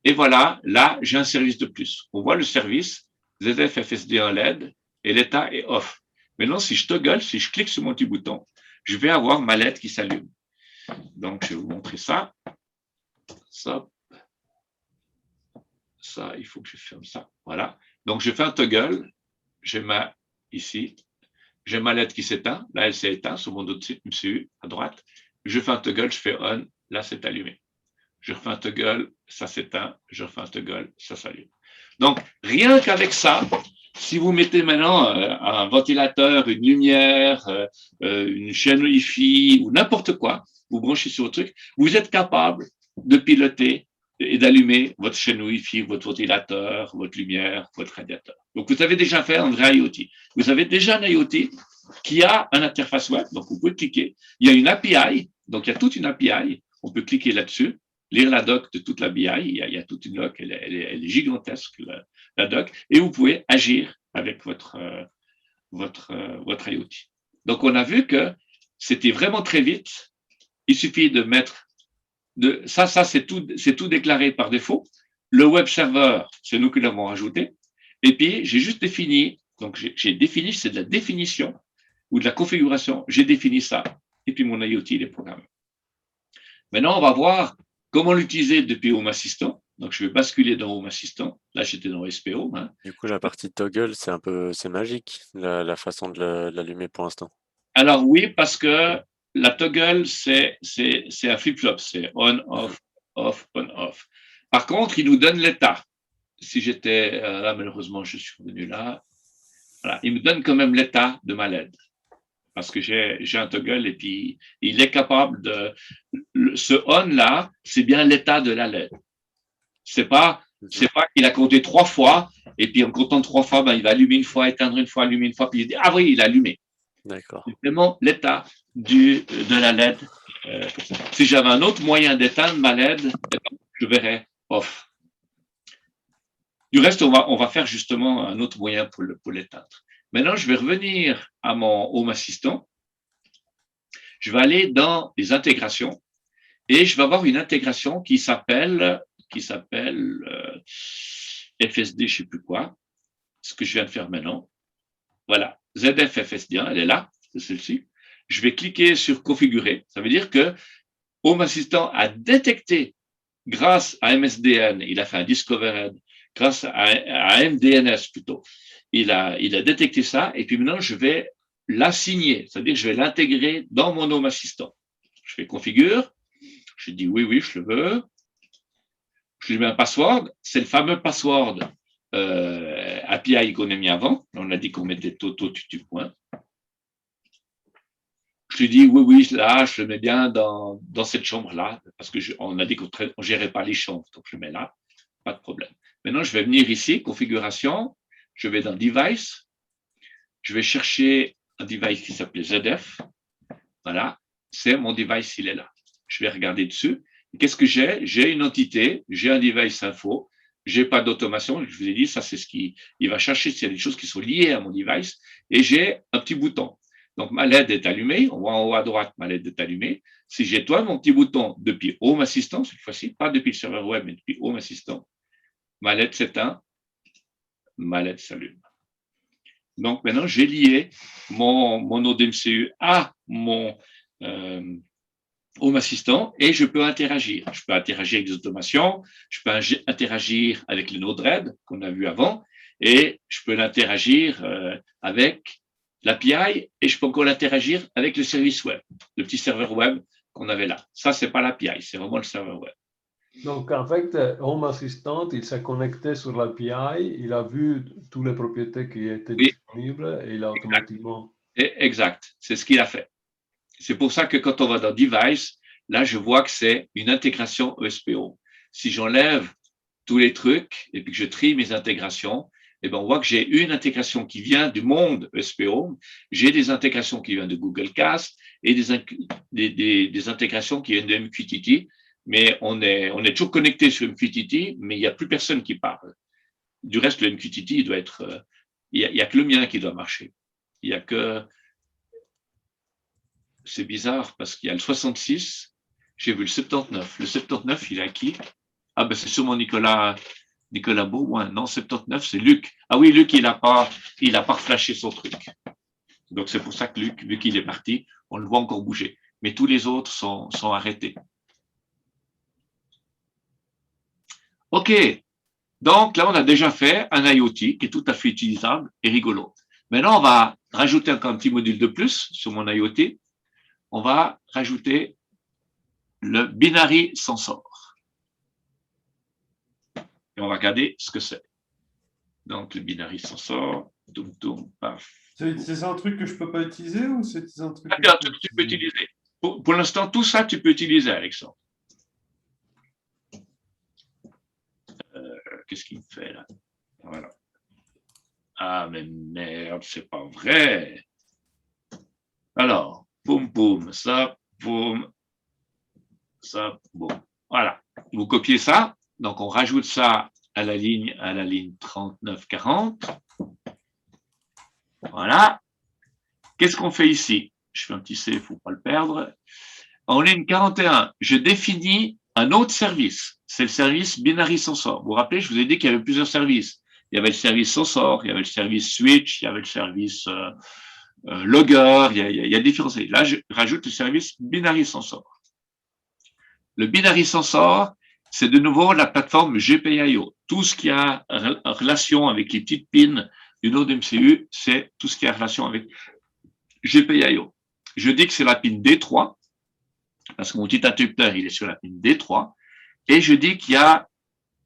Et voilà, là, j'ai un service de plus. On voit le service, ZF FSD1 LED, et l'état est off. Maintenant, si je toggle, si je clique sur mon petit bouton, je vais avoir ma LED qui s'allume. Donc, je vais vous montrer ça. Ça, il faut que je ferme ça. Voilà. Donc, je fais un toggle. J'ai ici, j'ai ma LED qui s'éteint. Là, elle s'est éteinte sur mon autre MCU à droite. Je fais un toggle, je fais on. Là, c'est allumé. Je refais un toggle, ça s'éteint. Je refais un toggle, ça s'allume. Donc, rien qu'avec ça, si vous mettez maintenant un ventilateur, une lumière, une chaîne Wi-Fi ou n'importe quoi, vous branchez sur votre truc, vous êtes capable de piloter et d'allumer votre chaîne Wi-Fi, votre ventilateur, votre lumière, votre radiateur. Donc, vous avez déjà fait un vrai IoT. Vous avez déjà un IoT qui a une interface web, donc vous pouvez cliquer. Il y a une API, donc il y a toute une API, on peut cliquer là-dessus, lire la doc de toute la BI, il y a toute une doc, elle est gigantesque, la doc, et vous pouvez agir avec votre IoT. Donc, on a vu que c'était vraiment très vite. Il suffit de mettre ça c'est tout déclaré par défaut. Le web server, c'est nous qui l'avons rajouté. Et puis, j'ai juste défini, donc j'ai défini, c'est de la définition ou de la configuration. J'ai défini ça. Et puis, mon IoT, il est programmé. Maintenant, on va voir comment l'utiliser depuis Home Assistant. Donc, je vais basculer dans Home Assistant. Là, j'étais dans SPO. Hein. Du coup, la partie toggle, c'est magique, la façon de l'allumer pour l'instant. Alors oui, parce que la toggle, c'est un flip-flop. C'est on, off, off, on, off. Par contre, il nous donne l'état. Si j'étais là, malheureusement, je suis revenu là. Voilà, il me donne quand même l'état de ma LED. Parce que j'ai un toggle et puis il est capable de… Ce on-là, c'est bien l'état de la LED. C'est pas qu'il a compté 3 fois et puis en comptant 3 fois, ben, il va allumer une fois, éteindre une fois, allumer une fois, puis il dit « Ah oui, il a allumé ». D'accord. C'est vraiment l'état de la LED. Si j'avais un autre moyen d'éteindre ma LED, je verrais off. Du reste, on va faire justement un autre moyen pour l'éteindre. Maintenant, je vais revenir à mon Home Assistant. Je vais aller dans les intégrations et je vais avoir une intégration qui s'appelle FSD, je ne sais plus quoi, ce que je viens de faire maintenant. Voilà, ZF FSD1, elle est là, c'est celle-ci. Je vais cliquer sur configurer. Ça veut dire que Home Assistant a détecté, grâce à MSDN, il a fait un discovered, grâce à MDNS plutôt, il a détecté ça, et puis maintenant, je vais l'assigner, c'est-à-dire que je vais l'intégrer dans mon Home Assistant. Je fais configure, je dis oui, je le veux, je lui mets un password, c'est le fameux password API qu'on a mis avant, on a dit qu'on mettait toto tutu point. Je lui dis oui, là, je le mets bien dans cette chambre-là, parce qu'on a dit qu'on ne gérait pas les chambres, donc je le mets là, pas de problème. Maintenant, je vais venir ici, configuration, je vais dans Device, je vais chercher un device qui s'appelait ZF. Voilà, c'est mon device, il est là. Je vais regarder dessus. Qu'est-ce que j'ai? J'ai une entité, j'ai un device info, j'ai pas d'automation. Je vous ai dit, ça c'est ce qu'il va chercher s'il y a des choses qui sont liées à mon device. Et j'ai un petit bouton. Donc ma LED est allumée, on voit en haut à droite, ma LED est allumée. Si j'étoile mon petit bouton depuis Home Assistant, cette fois-ci, pas depuis le serveur web, mais depuis Home Assistant, ma LED s'éteint, ma LED s'allume. Donc maintenant, j'ai lié mon node MCU à mon Home Assistant et je peux interagir. Je peux interagir avec des automations, je peux interagir avec le Node-RED qu'on a vu avant et je peux l'interagir avec l'API et je peux encore l'interagir avec le service web, le petit serveur web qu'on avait là. Ça, c'est pas l'API, c'est vraiment le serveur web. Donc, en fait, Home Assistant, il s'est connecté sur l'API, il a vu toutes les propriétés qui étaient disponibles et il a automatiquement… Exact, c'est ce qu'il a fait. C'est pour ça que quand on va dans Device, là, je vois que c'est une intégration ESP-Home. Si j'enlève tous les trucs et puis que je trie mes intégrations, eh ben, on voit que j'ai une intégration qui vient du monde ESP-Home, j'ai des intégrations qui viennent de Google Cast et des intégrations qui viennent de MQTT. Mais on est toujours connecté sur MQTT, mais il n'y a plus personne qui parle. Du reste, le MQTT, il doit être, il y a que le mien qui doit marcher. Il y a que, c'est bizarre parce qu'il y a le 66, j'ai vu le 79. Le 79, il est à qui? Ah ben c'est sûrement Nicolas Beaumoin. Non, 79, c'est Luc. Ah oui, Luc, il a pas flashé son truc. Donc c'est pour ça que Luc, vu qu'il est parti, on le voit encore bouger. Mais tous les autres sont arrêtés. OK. Donc là, on a déjà fait un IoT qui est tout à fait utilisable et rigolo. Maintenant, on va rajouter encore un petit module de plus sur mon IoT. On va rajouter le binary sensor. Et on va regarder ce que c'est. Donc, le binary sensor, paf. C'est un truc que je peux pas utiliser ou c'est un truc C'est un truc que tu peux utiliser. Pour l'instant, tout ça, tu peux utiliser, Alexandre. Qu'est-ce qu'il me fait là? Voilà. Ah, mais merde, c'est pas vrai. Alors, boum, boum, ça, boum, boum. Voilà. Vous copiez ça. Donc, on rajoute ça à la ligne 39-40. Voilà. Qu'est-ce qu'on fait ici? Je fais un petit C, il ne faut pas le perdre. En ligne 41, je définis un autre service. C'est le service binary sensor. Vous vous rappelez, je vous ai dit qu'il y avait plusieurs services. Il y avait le service sensor, il y avait le service switch, il y avait le service logger, il y a différents services. Là, je rajoute le service binary sensor. Le binary sensor, c'est de nouveau la plateforme GPIO. Tout ce qui a relation avec les petites pins du node MCU, c'est tout ce qui a relation avec GPIO. Je dis que c'est la pin D3, parce que mon petit interrupteur, il est sur la pin D3, et je dis qu'il y a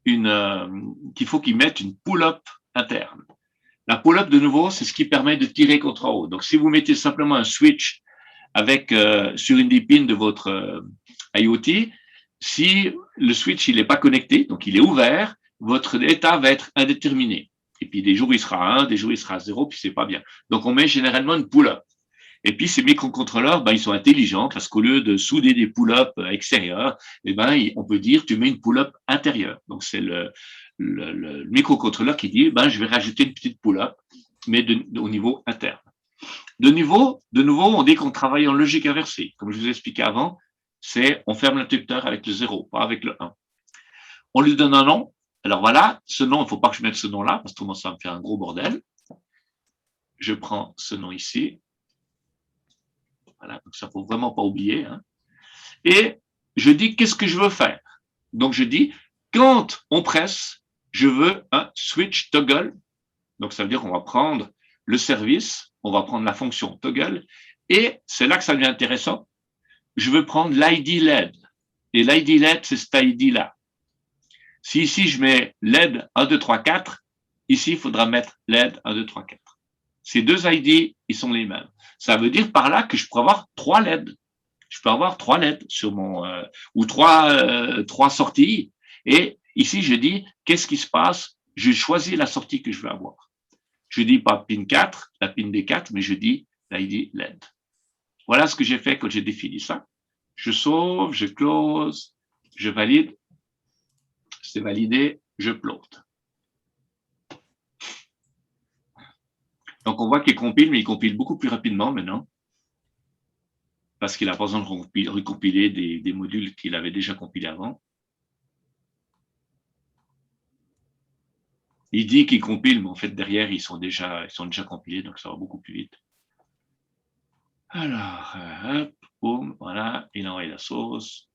qu'il faut qu'ils mettent une pull-up interne. La pull-up, de nouveau, c'est ce qui permet de tirer contre en haut. Donc, si vous mettez simplement un switch avec sur une des pins de votre IoT, si le switch il n'est pas connecté, donc il est ouvert, votre état va être indéterminé. Et puis des jours il sera à 1, des jours il sera à 0, puis c'est pas bien. Donc on met généralement une pull-up. Et puis ces microcontrôleurs, ils sont intelligents parce qu'au lieu de souder des pull-up extérieurs, on peut dire tu mets une pull-up intérieure. Donc c'est le microcontrôleur qui dit je vais rajouter une petite pull-up, mais au niveau interne. De nouveau, on dit qu'on travaille en logique inversée. Comme je vous ai expliqué avant, c'est on ferme l'interrupteur avec le 0, pas avec le 1. On lui donne un nom. Alors voilà, ce nom, il ne faut pas que je mette ce nom-là, parce que sinon ça va me faire un gros bordel. Je prends ce nom ici. Voilà, donc ça ne faut vraiment pas oublier. Hein. Et je dis qu'est-ce que je veux faire. Donc je dis, quand on presse, je veux un switch toggle. Donc ça veut dire qu'on va prendre le service, on va prendre la fonction toggle, et c'est là que ça devient intéressant. Je veux prendre l'ID LED. Et l'ID LED, c'est cet ID-là. Si ici, je mets LED 1, 2, 3, 4, ici, il faudra mettre LED 1, 2, 3, 4. Ces deux ID, ils sont les mêmes. Ça veut dire par là que je peux avoir 3 LED. Je peux avoir 3 LED sur mon, ou 3 sorties. Et ici, je dis, qu'est-ce qui se passe? Je choisis la sortie que je veux avoir. Je dis pas pin 4, la pin D4, mais je dis l'ID LED. Voilà ce que j'ai fait quand j'ai défini ça. Je sauve, je close, je valide. C'est validé, je plot. Donc, on voit qu'il compile, mais il compile beaucoup plus rapidement maintenant. Parce qu'il n'a pas besoin de recompiler des modules qu'il avait déjà compilés avant. Il dit qu'il compile, mais en fait, derrière, ils sont déjà compilés, donc ça va beaucoup plus vite. Alors, hop, boum, voilà, il envoie la sauce.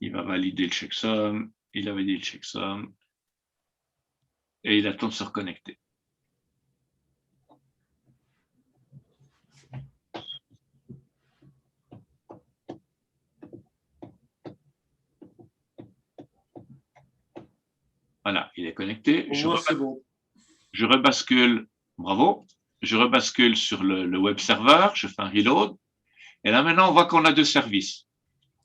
Il va valider le checksum, il a validé le checksum, et il attend de se reconnecter. Voilà, il est connecté. Je rebascule, bravo, je rebascule sur le web serveur, je fais un reload. Et là, maintenant, on voit qu'on a deux services.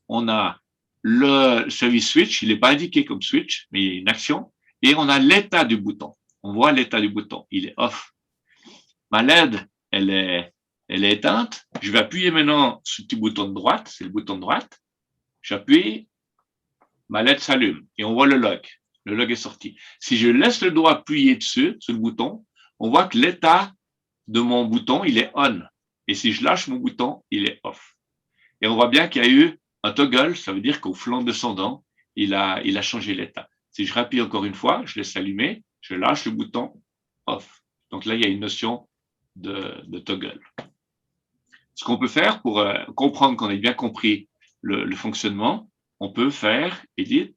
On a le service switch, il n'est pas indiqué comme switch, mais il y a une action. Et on a l'état du bouton. On voit l'état du bouton, il est off. Ma LED, elle est éteinte. Je vais appuyer maintenant sur le petit bouton de droite, c'est le bouton de droite. J'appuie, ma LED s'allume et on voit le log. Le log est sorti. Si je laisse le doigt appuyé dessus, sur le bouton, on voit que l'état de mon bouton, il est on. Et si je lâche mon bouton, il est off. Et on voit bien qu'il y a eu un toggle, ça veut dire qu'au flanc descendant, il a changé l'état. Si je rappuie encore une fois, je laisse allumer, je lâche le bouton off. Donc là, il y a une notion de toggle. Ce qu'on peut faire pour comprendre qu'on ait bien compris le fonctionnement, on peut faire edit.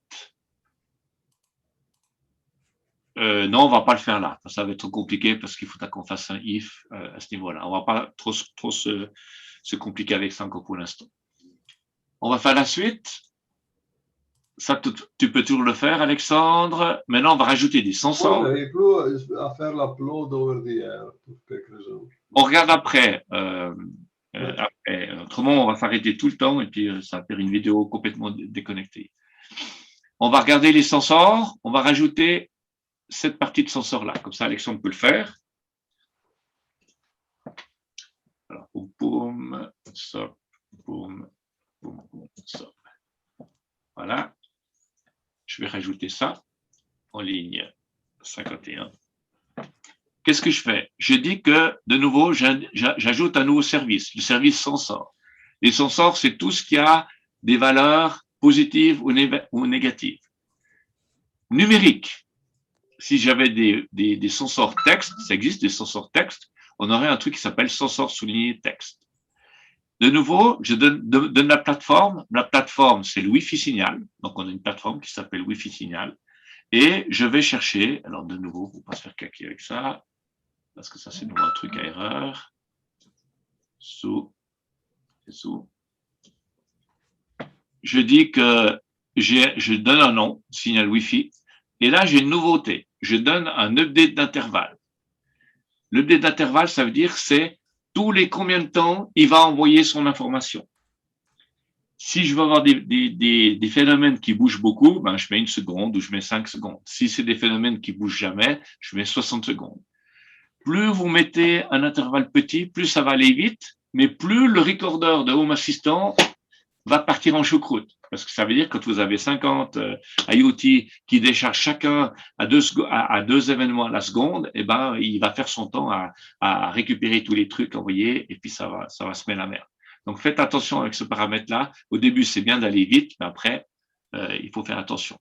Non, on va pas le faire là. Ça va être trop compliqué parce qu'il faudra qu'on fasse un if à ce niveau-là. On va pas trop se compliquer avec ça encore pour l'instant. On va faire la suite. Ça, tu peux toujours le faire, Alexandre. Maintenant, on va rajouter des sensors. À faire l'upload over the air pour quelque raison. On regarde après. Autrement, on va s'arrêter tout le temps et puis ça va faire une vidéo complètement déconnectée. On va regarder les sensors. On va rajouter cette partie de sensor-là. Comme ça, Alexandre peut le faire. Alors, boum, stop, boum, boum, boum, stop. Voilà. Je vais rajouter ça en ligne 51. Qu'est-ce que je fais? Je dis que, de nouveau, j'ajoute un nouveau service, le service sensor. Les sensors, c'est tout ce qui a des valeurs positives ou négatives. Numérique. Si j'avais des sensors texte, ça existe des sensors texte, on aurait un truc qui s'appelle sensor souligné texte. De nouveau, je donne la plateforme. La plateforme, c'est le Wi-Fi signal. Donc, on a une plateforme qui s'appelle Wi-Fi signal. Et je vais chercher, alors de nouveau, il ne faut pas se faire caquer avec ça, parce que ça, c'est un truc à erreur. Sous. Je dis que je donne un nom, signal Wi-Fi, et là, j'ai une nouveauté. Je donne un update d'intervalle. L'update d'intervalle, ça veut dire c'est tous les combien de temps il va envoyer son information. Si je veux avoir des phénomènes qui bougent beaucoup, ben je mets 1 seconde ou je mets 5 secondes. Si c'est des phénomènes qui bougent jamais, je mets 60 secondes. Plus vous mettez un intervalle petit, plus ça va aller vite, mais plus le recorder de Home Assistant va partir en choucroute. Parce que ça veut dire que quand vous avez 50 IoT qui déchargent chacun à deux événements à la seconde, eh ben, il va faire son temps à récupérer tous les trucs envoyés et puis ça va se mettre la merde. Donc, faites attention avec ce paramètre-là. Au début, c'est bien d'aller vite, mais après, il faut faire attention.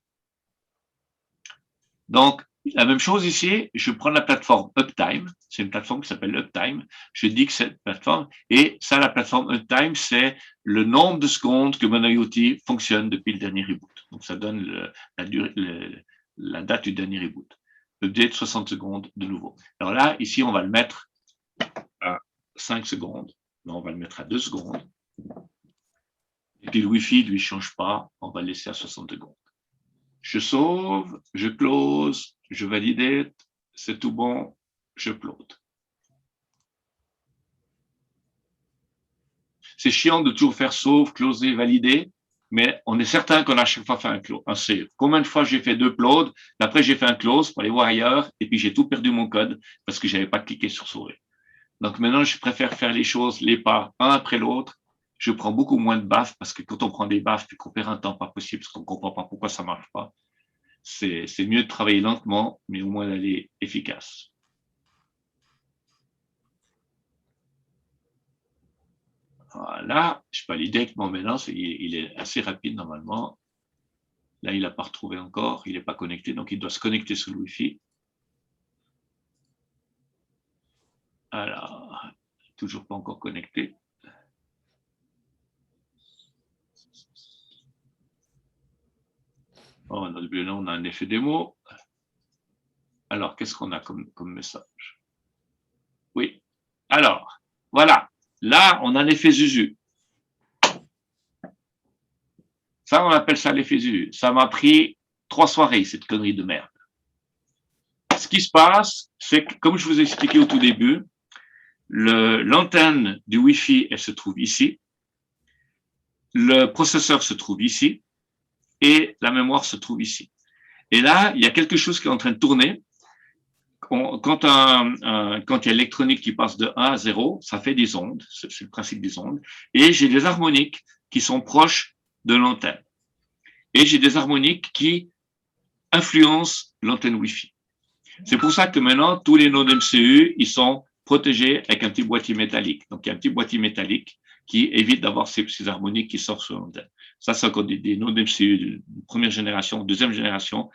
Donc, la même chose ici, je prends la plateforme Uptime. C'est une plateforme qui s'appelle Uptime. Je dis que cette plateforme, et ça, la plateforme Uptime, c'est le nombre de secondes que mon IoT fonctionne depuis le dernier reboot. Donc, ça donne la date du dernier reboot. Update 60 secondes de nouveau. Alors là, ici, on va le mettre à 5 secondes. Non, on va le mettre à 2 secondes. Et puis le Wi-Fi, lui, ne change pas. On va le laisser à 60 secondes. Je sauve, je close, je valide, c'est tout bon, je upload. C'est chiant de toujours faire sauve, closer, valider, mais on est certain qu'on a à chaque fois fait un save. Combien de fois j'ai fait 2 uploads, après j'ai fait un close pour aller voir ailleurs, et puis j'ai tout perdu mon code parce que je n'avais pas cliqué sur sauver. Donc maintenant, je préfère faire les choses, les pas, un après l'autre. Je prends beaucoup moins de baffes parce que quand on prend des baffes puis qu'on perd un temps pas possible parce qu'on ne comprend pas pourquoi ça ne marche pas, c'est mieux de travailler lentement, mais au moins d'aller efficace. Voilà, je peux aller directement maintenant, il est assez rapide normalement. Là, il n'a pas retrouvé encore, il n'est pas connecté, donc il doit se connecter sur le Wi-Fi. Alors, toujours pas encore connecté. Oh, on a un effet démo. Alors, qu'est-ce qu'on a comme message? Oui. Alors, voilà. Là, on a l'effet Zuzu. Ça, on appelle ça l'effet Zuzu. Ça m'a pris 3 soirées, cette connerie de merde. Ce qui se passe, c'est que, comme je vous ai expliqué au tout début, l'antenne du Wi-Fi, elle se trouve ici. Le processeur se trouve ici. Et la mémoire se trouve ici. Et là, il y a quelque chose qui est en train de tourner. Quand il y a l'électronique qui passe de 1 à 0, ça fait des ondes, c'est le principe des ondes. Et j'ai des harmoniques qui sont proches de l'antenne. Et j'ai des harmoniques qui influence l'antenne Wi-Fi. C'est pour ça que maintenant, tous les nodes MCU, ils sont protégés avec un petit boîtier métallique. Donc, il y a un petit boîtier métallique qui évite d'avoir ces harmoniques qui sortent sur l'antenne. Ça, c'est encore des nodes MCU de première génération, deuxième génération,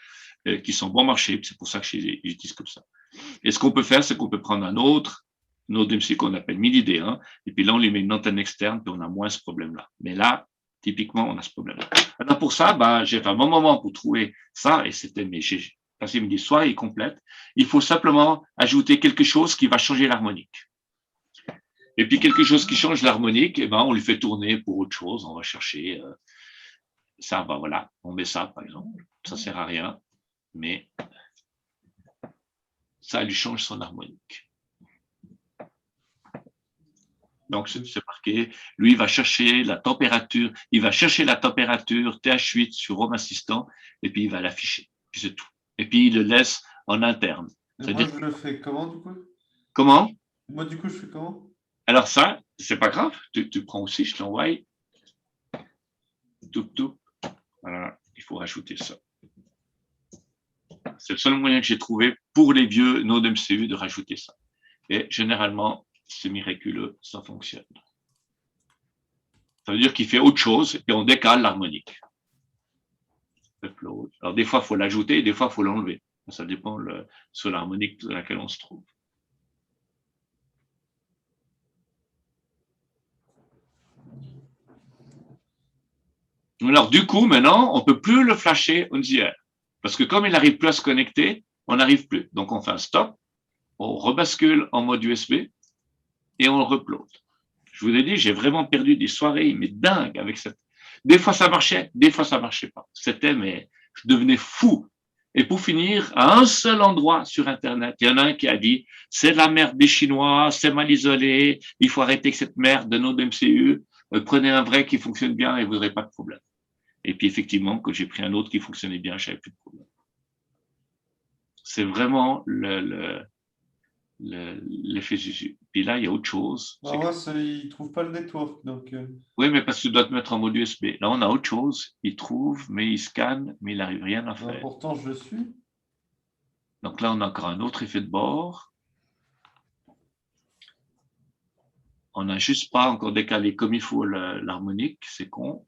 qui sont bon marché. C'est pour ça que j'utilise comme ça. Et ce qu'on peut faire, c'est qu'on peut prendre un autre node MCU qu'on appelle MIDI D1, et puis là, on lui met une antenne externe, puis on a moins ce problème-là. Mais là, typiquement, on a ce problème-là. Alors pour ça, j'ai fait un bon moment pour trouver ça, et c'était, mais j'ai passé une soirée complète. Il faut simplement ajouter quelque chose qui va changer l'harmonique. Et puis quelque chose qui change l'harmonique, on lui fait tourner pour autre chose. On va chercher ça, voilà, on met ça par exemple. Ça sert à rien, mais ça lui change son harmonique. Donc, c'est marqué, lui, il va chercher la température, TH8 sur Home Assistant, et puis il va l'afficher. Puis c'est tout. Et puis il le laisse en interne. Et moi, je le fais comment, du coup? Comment? Moi, du coup, je fais comment? Alors ça, c'est pas grave. Tu prends aussi, je t'envoie. Tout. Voilà, il faut rajouter ça. C'est le seul moyen que j'ai trouvé pour les vieux nodes MCU de rajouter ça. Et généralement, c'est miraculeux, ça fonctionne. Ça veut dire qu'il fait autre chose et on décale l'harmonique. Alors des fois, il faut l'ajouter et des fois, il faut l'enlever. Ça dépend sur l'harmonique dans laquelle on se trouve. Alors du coup, maintenant, on ne peut plus le flasher on the air. Parce que comme il n'arrive plus à se connecter, on n'arrive plus. Donc on fait un stop, on rebascule en mode USB et on le reupload. Je vous ai dit, j'ai vraiment perdu des soirées, mais dingues avec cette. Des fois ça marchait, des fois ça marchait pas. C'était, mais je devenais fou. Et pour finir, à un seul endroit sur Internet, il y en a un qui a dit, c'est de la merde des Chinois, c'est mal isolé, il faut arrêter avec cette merde de node MCU, prenez un vrai qui fonctionne bien et vous n'aurez pas de problème. Et puis effectivement, quand j'ai pris un autre qui fonctionnait bien, je n'avais plus de problème. C'est vraiment l'effet Jésus. Puis là, il y a autre chose. Bah ouais, il ne trouve pas le network. Donc, Oui, mais parce que tu dois te mettre en mode USB. Là, on a autre chose. Il trouve, mais il scanne, mais il n'arrive rien à faire. Pourtant, je le suis. Donc là, on a encore un autre effet de bord. On n'a juste pas encore décalé comme il faut l'harmonique. C'est con.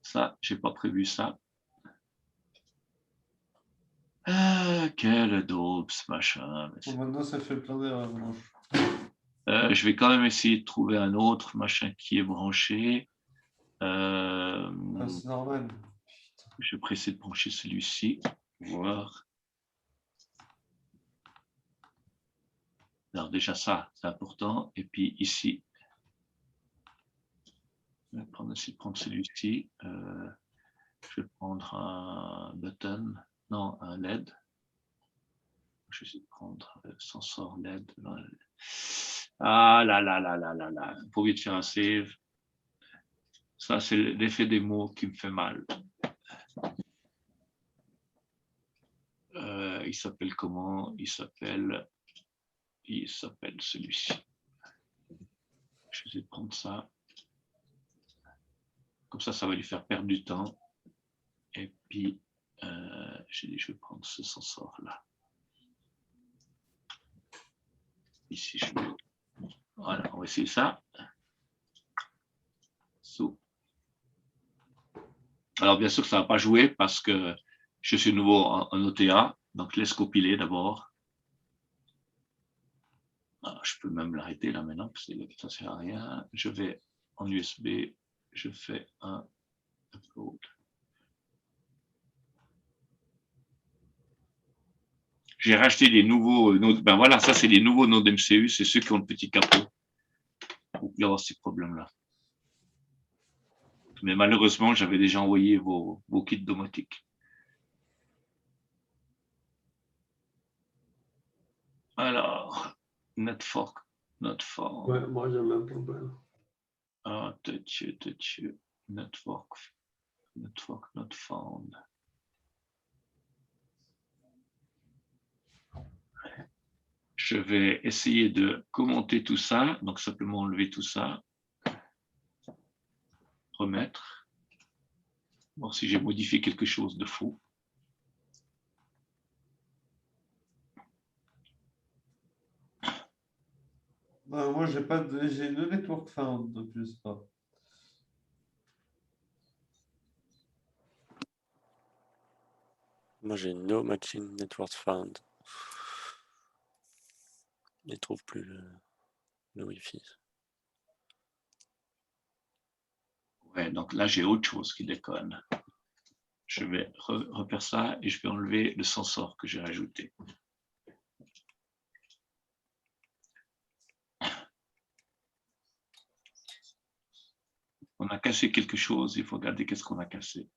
Ça, je n'ai pas prévu ça. Ah, quel daube, ce machin. Bon, maintenant, ça fait plein d'erreurs. Je vais quand même essayer de trouver un autre machin qui est branché. C'est normal. Je vais presser de brancher celui-ci. Voir. Alors déjà ça, c'est important. Et puis ici, je vais essayer de prendre celui-ci. Je vais prendre un button. Non, un LED. Je vais essayer de prendre sensor LED. Ah là là là là là là. Pour vite faire un save. Ça, c'est l'effet des mots qui me fait mal. Il s'appelle comment? Il s'appelle celui-ci. Je vais essayer de prendre ça. Comme ça va lui faire perdre du temps. Et puis, j'ai dit, je vais prendre ce sensor-là. Ici, voilà, on va essayer ça. Alors, bien sûr que ça ne va pas jouer parce que je suis nouveau en OTA. Donc, laisse compiler d'abord. Je peux même l'arrêter là maintenant parce que ça ne sert à rien. Je vais en USB, je fais un upload. J'ai racheté des nouveaux nodes. Ben voilà, ça c'est les nouveaux nodes MCU, c'est ceux qui ont le petit capot. Pour plus avoir ces problèmes-là. Mais malheureusement, j'avais déjà envoyé vos kits domotiques. Alors, network. Ouais, moi j'ai le même problème. Ah, network not found. Je vais essayer de commenter tout ça, donc simplement enlever tout ça, remettre, Voir si j'ai modifié quelque chose de faux. Moi, j'ai le network found, donc je sais pas. Moi, j'ai no matching network found. Il ne trouve plus le Wi-Fi. Ouais, donc là, j'ai autre chose qui déconne. Je vais refaire ça et je vais enlever le sensor que j'ai rajouté. On a cassé quelque chose, il faut regarder qu'est-ce qu'on a cassé.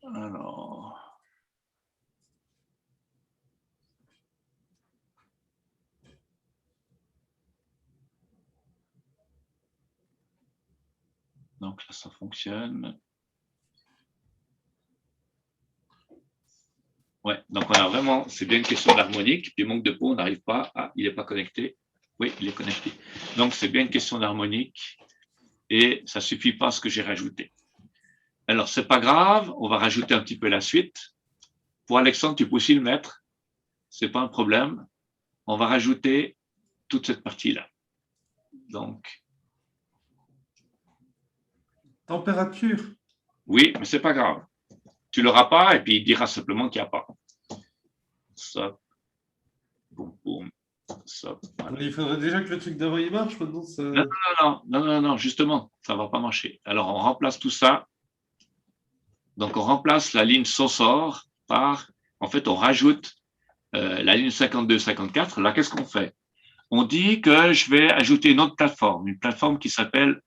Alors. Donc là, ça fonctionne. Ouais, donc on a vraiment, c'est bien une question d'harmonique, puis manque de peau, on n'arrive pas à, il n'est pas connecté. Oui, il est connecté. Donc c'est bien une question d'harmonique et ça suffit pas à ce que j'ai rajouté. Alors c'est pas grave, on va rajouter un petit peu la suite. Pour Alexandre, tu peux aussi le mettre, c'est pas un problème. On va rajouter toute cette partie-là. Donc. Température. Oui, mais c'est pas grave. Tu l'auras pas et puis il dira simplement qu'il n'y a pas. Ça. Boum, boum. Ça, voilà. Il faudrait déjà que le truc d'avant il marche, maintenant ça... Non, justement, ça va pas marcher. Alors, on remplace tout ça. Donc, on remplace la ligne sensor par, en fait, on rajoute la ligne 52-54. Là, qu'est-ce qu'on fait? On dit que je vais ajouter une autre plateforme, une plateforme qui s'appelle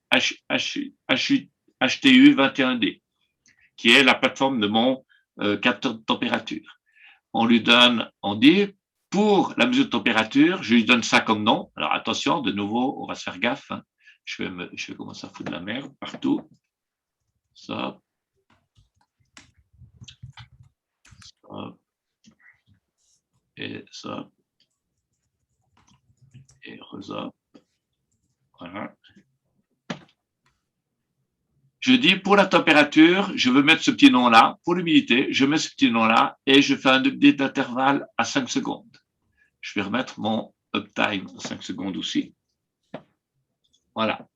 HTU21D, qui est la plateforme de mon capteur de température. On dit, pour la mesure de température, je lui donne ça comme nom. Alors attention, de nouveau, on va se faire gaffe. Hein. Je vais commencer à foutre de la merde partout. Ça. Ça. Et ça. Et ça. Voilà. Je dis pour la température, je veux mettre ce petit nom-là. Pour l'humidité, je mets ce petit nom-là et je fais un update d'intervalle à 5 secondes. Je vais remettre mon uptime à 5 secondes aussi. Voilà.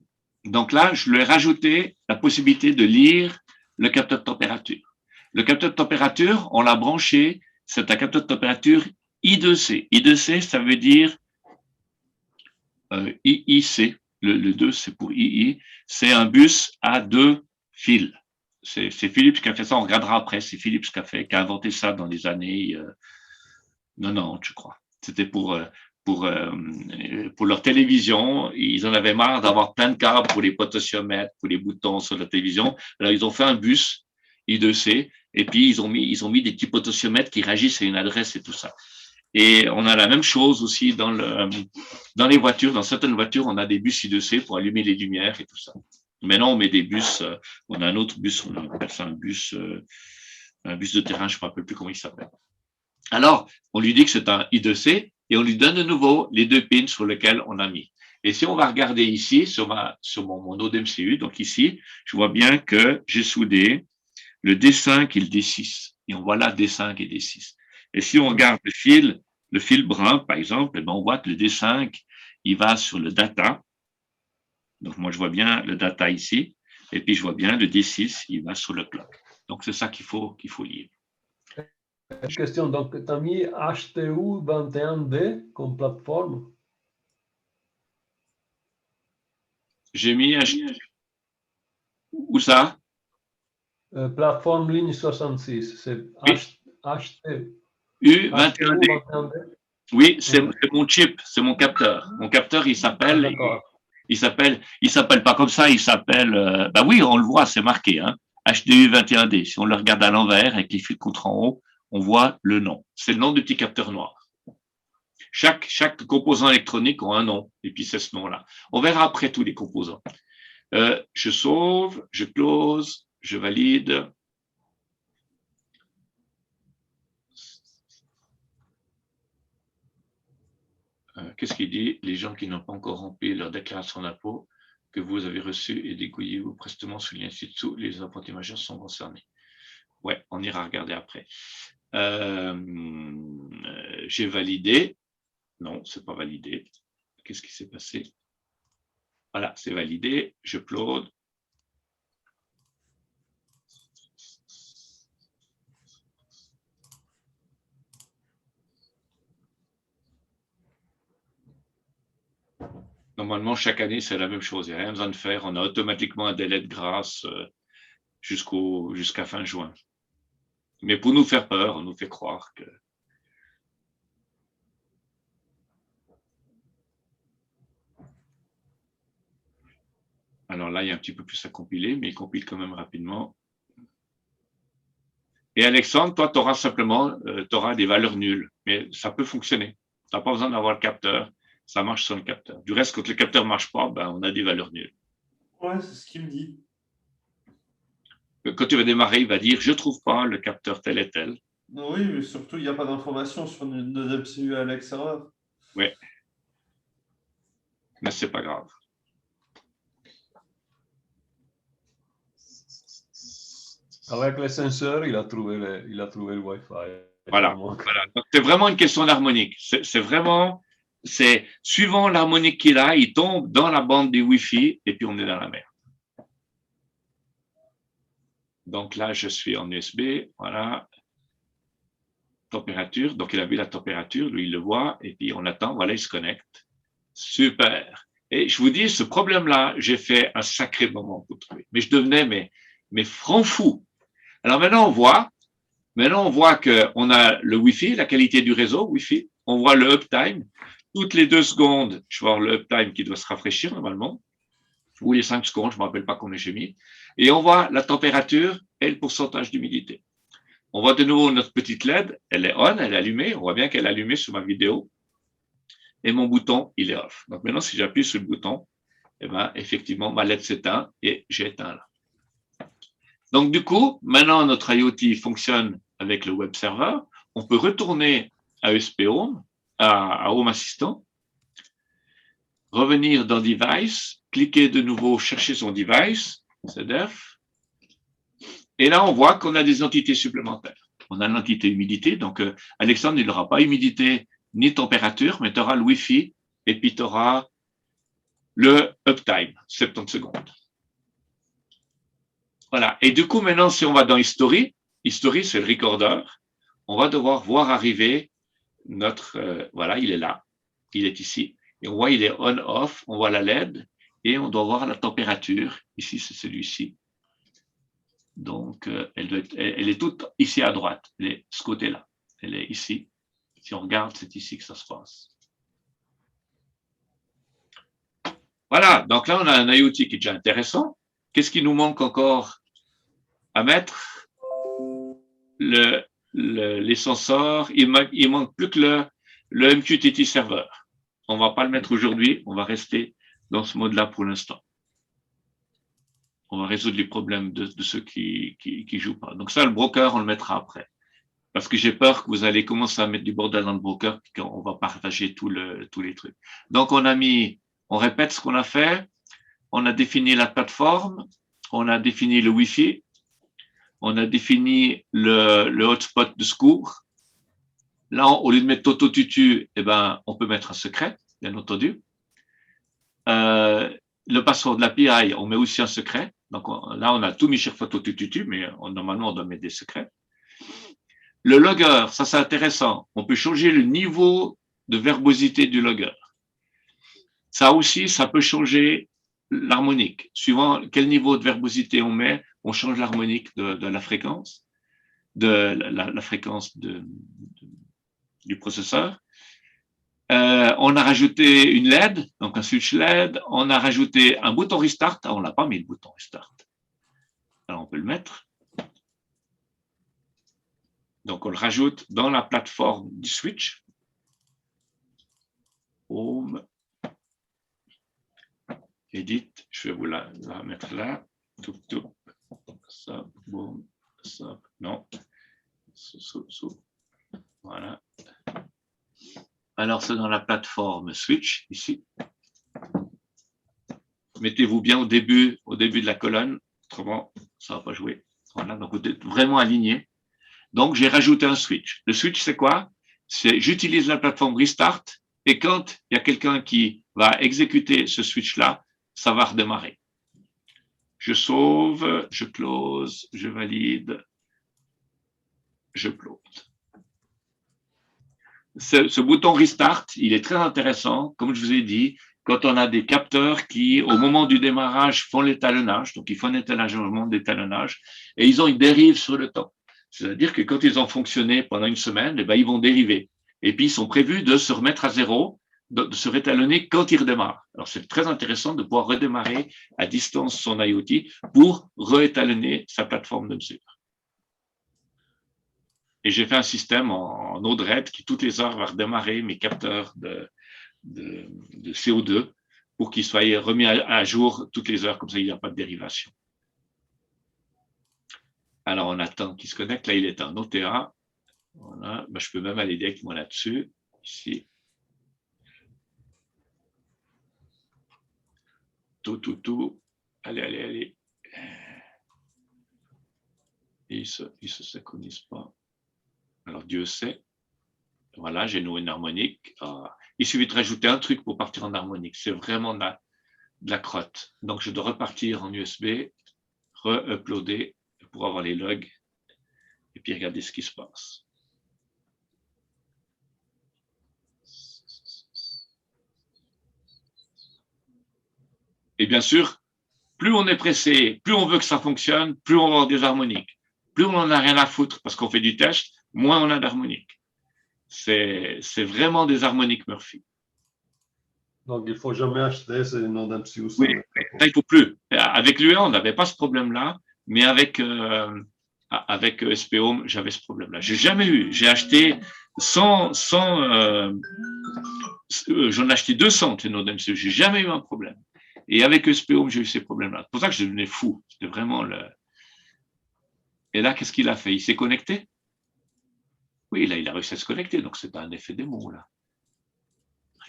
Donc là, je lui ai rajouté la possibilité de lire le capteur de température. Le capteur de température, on l'a branché, c'est un capteur de température I2C. I2C, ça veut dire IIC. Le 2, c'est pour II. C'est un bus à 2 fils. C'est Philips qui a fait ça, on regardera après. C'est Philips qui a inventé ça dans les années 90, je crois. C'était pour leur télévision. Ils en avaient marre d'avoir plein de câbles pour les potentiomètres, pour les boutons sur la télévision. Alors, ils ont fait un bus I2C et puis ils ont mis des petits potentiomètres qui réagissent à une adresse et tout ça. Et on a la même chose aussi dans les voitures. Dans certaines voitures, on a des bus I2C pour allumer les lumières et tout ça. Maintenant, on met des bus. On a un autre bus, on appelle ça un bus de terrain, je ne me rappelle plus comment il s'appelle. Alors, on lui dit que c'est un I2C et on lui donne de nouveau les 2 pins sur lesquels on a mis. Et si on va regarder ici, sur mon node MCU, donc ici, je vois bien que j'ai soudé le D5 et le D6. Et on voit là D5 et D6. Et si on regarde le fil brun, par exemple, on voit que le D5, il va sur le data. Donc, moi, je vois bien le data ici. Et puis, je vois bien le D6, il va sur le clock. Donc, c'est ça qu'il faut lire. Question, donc tu as mis HTU21D comme plateforme? J'ai mis où ça? Plateforme ligne 66, c'est HTU. U21D. Oui, c'est mon chip, c'est mon capteur. Mon capteur, il s'appelle pas comme ça, il s'appelle, oui, on le voit, c'est marqué, hein, HTU21D. Si on le regarde à l'envers avec les fils contre en haut, on voit le nom. C'est le nom du petit capteur noir. Chaque composant électronique a un nom, et puis c'est ce nom-là. On verra après tous les composants. Je sauve, je close, je valide. Qu'est-ce qu'il dit? Les gens qui n'ont pas encore rempli leur déclaration d'impôt que vous avez reçue et dégouillez-vous prestement sous le lien ci-dessous, les apprentis majeurs sont concernés. Ouais, on ira regarder après. J'ai validé. Non, c'est pas validé. Qu'est-ce qui s'est passé? Voilà, c'est validé. Je upload. Normalement, chaque année, c'est la même chose. Il n'y a rien besoin de faire. On a automatiquement un délai de grâce jusqu'à fin juin. Mais pour nous faire peur, on nous fait croire que... Alors là, il y a un petit peu plus à compiler, mais il compile quand même rapidement. Et Alexandre, toi, tu auras simplement des valeurs nulles, mais ça peut fonctionner. Tu n'as pas besoin d'avoir le capteur, ça marche sur le capteur. Du reste, quand le capteur ne marche pas, ben, on a des valeurs nulles. Ouais, c'est ce qu'il me dit. Quand tu vas démarrer, il va dire « Je ne trouve pas le capteur tel et tel ». Oui, mais surtout, il n'y a pas d'information sur une deuxième CPU Alex serveur. Oui. Mais ce n'est pas grave. Avec les senseurs, il a trouvé le Wi-Fi. Voilà. Donc, c'est vraiment une question d'harmonique. C'est vraiment, suivant l'harmonique qu'il a, il tombe dans la bande du Wi-Fi et puis on est dans la merde. Donc là, je suis en USB. Voilà. Température. Donc, il a vu la température. Lui, il le voit. Et puis, on attend. Voilà, il se connecte. Super. Et je vous dis, ce problème-là, j'ai fait un sacré moment pour trouver. Mais je devenais mais franc fou. Alors maintenant, on voit qu'on a le Wi-Fi, la qualité du réseau Wi-Fi. On voit le uptime. Toutes les 2 secondes, je vois le uptime qui doit se rafraîchir normalement. Ou les 5 secondes, je ne me rappelle pas combien j'ai mis. Et on voit la température et le pourcentage d'humidité. On voit de nouveau notre petite LED. Elle est on, elle est allumée. On voit bien qu'elle est allumée sur ma vidéo. Et mon bouton, il est off. Donc maintenant, si j'appuie sur le bouton, eh ben, effectivement, ma LED s'éteint et j'ai éteint là. Donc, du coup, maintenant, notre IoT fonctionne avec le web server. On peut retourner à ESP Home, à Home Assistant, revenir dans Device, cliquer de nouveau, chercher son device, ZF. Et là, on voit qu'on a des entités supplémentaires. On a l'entité humidité. Donc, Alexandre, il n'aura pas humidité ni température, mais tu auras le Wi-Fi et puis tu auras le uptime, 70 secondes. Voilà. Et du coup, maintenant, si on va dans History, History, c'est le recorder, on va devoir voir arriver notre... voilà, il est là. Il est ici. Et on voit, il est on-off. On voit la LED et on doit voir la température. Ici, c'est celui-ci. Donc, elle est toute ici à droite. Elle est ce côté-là. Elle est ici. Si on regarde, c'est ici que ça se passe. Voilà. Donc là, on a un IoT qui est déjà intéressant. Qu'est-ce qui nous manque encore à mettre? Les sensors. Il manque plus que le MQTT server. On ne va pas le mettre aujourd'hui. On va rester dans ce mode-là pour l'instant. On va résoudre les problèmes de ceux qui jouent pas. Donc ça, le broker, on le mettra après. Parce que j'ai peur que vous allez commencer à mettre du bordel dans le broker et qu'on va partager tous les trucs. Donc on répète ce qu'on a fait. On a défini la plateforme. On a défini le Wi-Fi. On a défini le hotspot de secours. Là, au lieu de mettre Toto Tutu, eh ben, on peut mettre un secret, bien entendu. Le password de l'API, on met aussi un secret. Donc là, on a tout mis sur Toto Tutu, mais normalement, on doit mettre des secrets. Le logger, ça c'est intéressant. On peut changer le niveau de verbosité du logger. Ça aussi, ça peut changer l'harmonique. Suivant quel niveau de verbosité on met, on change l'harmonique de la fréquence, la fréquence du processeur. On a rajouté une LED, donc un switch LED. On a rajouté un bouton restart. Ah, on n'a pas mis le bouton restart. Alors, on peut le mettre. Donc, on le rajoute dans la plateforme du switch. Home. Edit. Je vais vous la mettre là. Tout. Ça, boum. Ça, non. Voilà. Alors, c'est dans la plateforme Switch, ici. Mettez-vous bien au début de la colonne, autrement, ça ne va pas jouer. Voilà, donc vous êtes vraiment aligné. Donc, j'ai rajouté un switch. Le switch, c'est quoi? C'est j'utilise la plateforme Restart et quand il y a quelqu'un qui va exécuter ce switch-là, ça va redémarrer. Je sauve, je close, je valide, je upload. Ce bouton Restart, il est très intéressant, comme je vous ai dit, quand on a des capteurs qui, au moment du démarrage, font l'étalonnage, donc ils font un étalonnage, d'étalonnage, et ils ont une dérive sur le temps. C'est-à-dire que quand ils ont fonctionné pendant une semaine, eh ben, ils vont dériver. Et puis, ils sont prévus de se remettre à zéro, de se rétalonner quand ils redémarrent. Alors, c'est très intéressant de pouvoir redémarrer à distance son IoT pour réétalonner sa plateforme de mesure. Et j'ai fait un système en Node-RED qui, toutes les heures, va redémarrer mes capteurs de CO2 pour qu'ils soient remis à jour toutes les heures, comme ça il n'y a pas de dérivation. Alors on attend qu'il se connecte, là il est en OTA, voilà. Ben, je peux même aller directement là-dessus, ici. Tout, allez. Et ils se synchronisent pas. Alors Dieu sait. Voilà, j'ai noué une harmonique. Il suffit de rajouter un truc pour partir en harmonique. C'est vraiment de la crotte. Donc, je dois repartir en USB, re-uploader pour avoir les logs et puis regarder ce qui se passe. Et bien sûr, plus on est pressé, plus on veut que ça fonctionne, plus on va avoir des harmoniques. Plus on n'en a rien à foutre parce qu'on fait du test, moins on a d'harmoniques. C'est vraiment des harmoniques Murphy. Donc, il ne faut jamais acheter ces Node MCU. Oui, là, il ne faut plus. Avec l'UE, on n'avait pas ce problème-là, mais avec SPHome, j'avais ce problème-là. J'ai jamais eu. J'ai acheté j'en ai acheté 200 ces Node MCU. J'ai jamais eu un problème. Et avec SPHome, j'ai eu ces problèmes-là. C'est pour ça que je devenais fou. C'était vraiment le. Et là, qu'est-ce qu'il a fait? Il s'est connecté? Oui, là, il a réussi à se connecter, donc c'est un effet démo, là.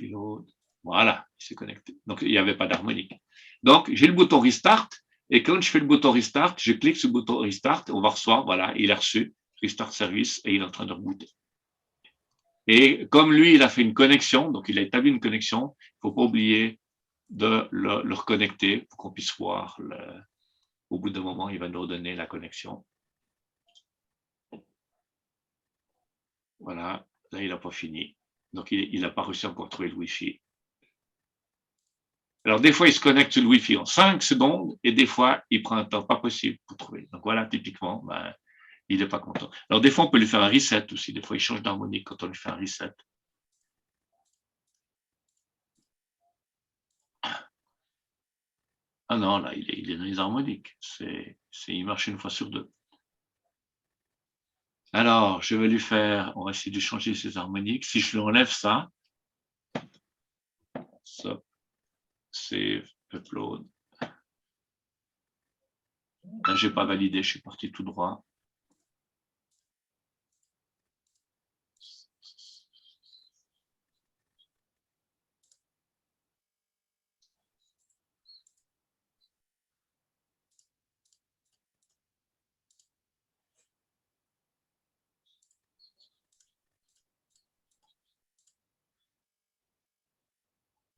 Reload. Voilà, il s'est connecté. Donc, il n'y avait pas d'harmonique. Donc, j'ai le bouton Restart, et quand je fais le bouton Restart, je clique sur le bouton Restart, on va recevoir, voilà, il a reçu Restart Service, et il est en train de rebooter. Et comme lui, il a fait une connexion, donc il a établi une connexion, il ne faut pas oublier de le reconnecter pour qu'on puisse voir, au bout d'un moment, il va nous redonner la connexion. Voilà, là, il n'a pas fini. Donc, il n'a pas réussi encore à trouver le Wi-Fi. Alors, des fois, il se connecte sur le Wi-Fi en 5 secondes et des fois, il prend un temps pas possible pour trouver. Donc, voilà, typiquement, ben, il n'est pas content. Alors, des fois, on peut lui faire un reset aussi. Des fois, il change d'harmonique quand on lui fait un reset. Ah non, là, il est dans les harmoniques. Il marche une fois sur deux. Alors, je vais lui faire, on va essayer de changer ses harmoniques. Si je lui enlève ça, stop, save, upload. Là, je n'ai pas validé, je suis parti tout droit.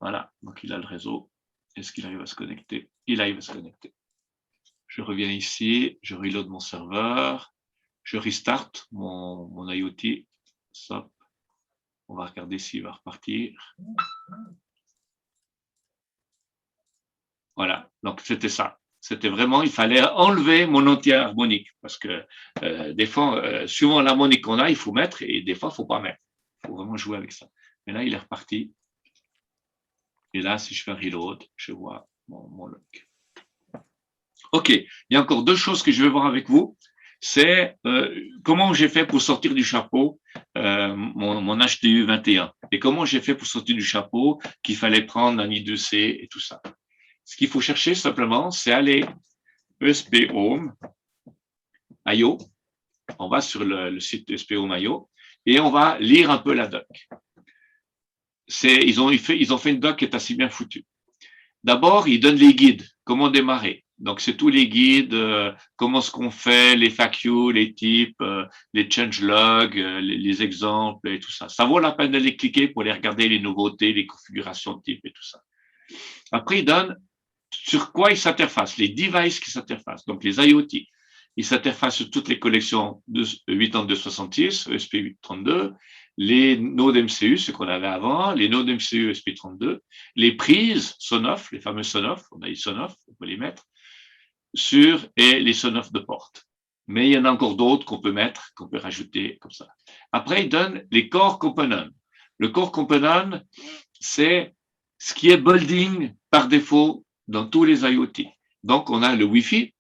Voilà, donc il a le réseau. Est-ce qu'il arrive à se connecter? Il arrive à se connecter. Je reviens ici, je reload mon serveur, je restart mon IoT. Stop. On va regarder s'il va repartir. Voilà, donc c'était ça. C'était vraiment, il fallait enlever mon anti-harmonique parce que des fois, suivant l'harmonique qu'on a, il faut mettre et des fois, il ne faut pas mettre. Il faut vraiment jouer avec ça. Mais là, il est reparti. Et là, si je fais un reload, je vois mon log. OK, il y a encore deux choses que je vais voir avec vous. C'est comment j'ai fait pour sortir du chapeau mon HDU 21 et comment j'ai fait pour sortir du chapeau qu'il fallait prendre un I2C et tout ça. Ce qu'il faut chercher simplement, c'est aller SPHome IO. On va sur le site SPHome IO et on va lire un peu la doc. ils ont fait une doc qui est assez bien foutue. D'abord, ils donnent les guides, comment démarrer. Donc, c'est tous les guides, comment ce qu'on fait, les FAQ, les types, les changelogs, les exemples et tout ça. Ça vaut la peine de les cliquer pour les regarder, les nouveautés, les configurations de type et tout ça. Après, ils donnent sur quoi ils s'interfacent, les devices qui s'interfacent, donc les IoT. Ils s'interfacent sur toutes les collections de 8266, ESP832, les nodes MCU, ce qu'on avait avant, les nodes MCU ESP32, les prises Sonoff, les fameux Sonoff, on a les Sonoff, on peut les mettre, et les Sonoff de porte. Mais il y en a encore d'autres qu'on peut mettre, qu'on peut rajouter comme ça. Après, ils donnent les core components. Le core component, c'est ce qui est building par défaut dans tous les IoT. Donc, on a le Wi-Fi,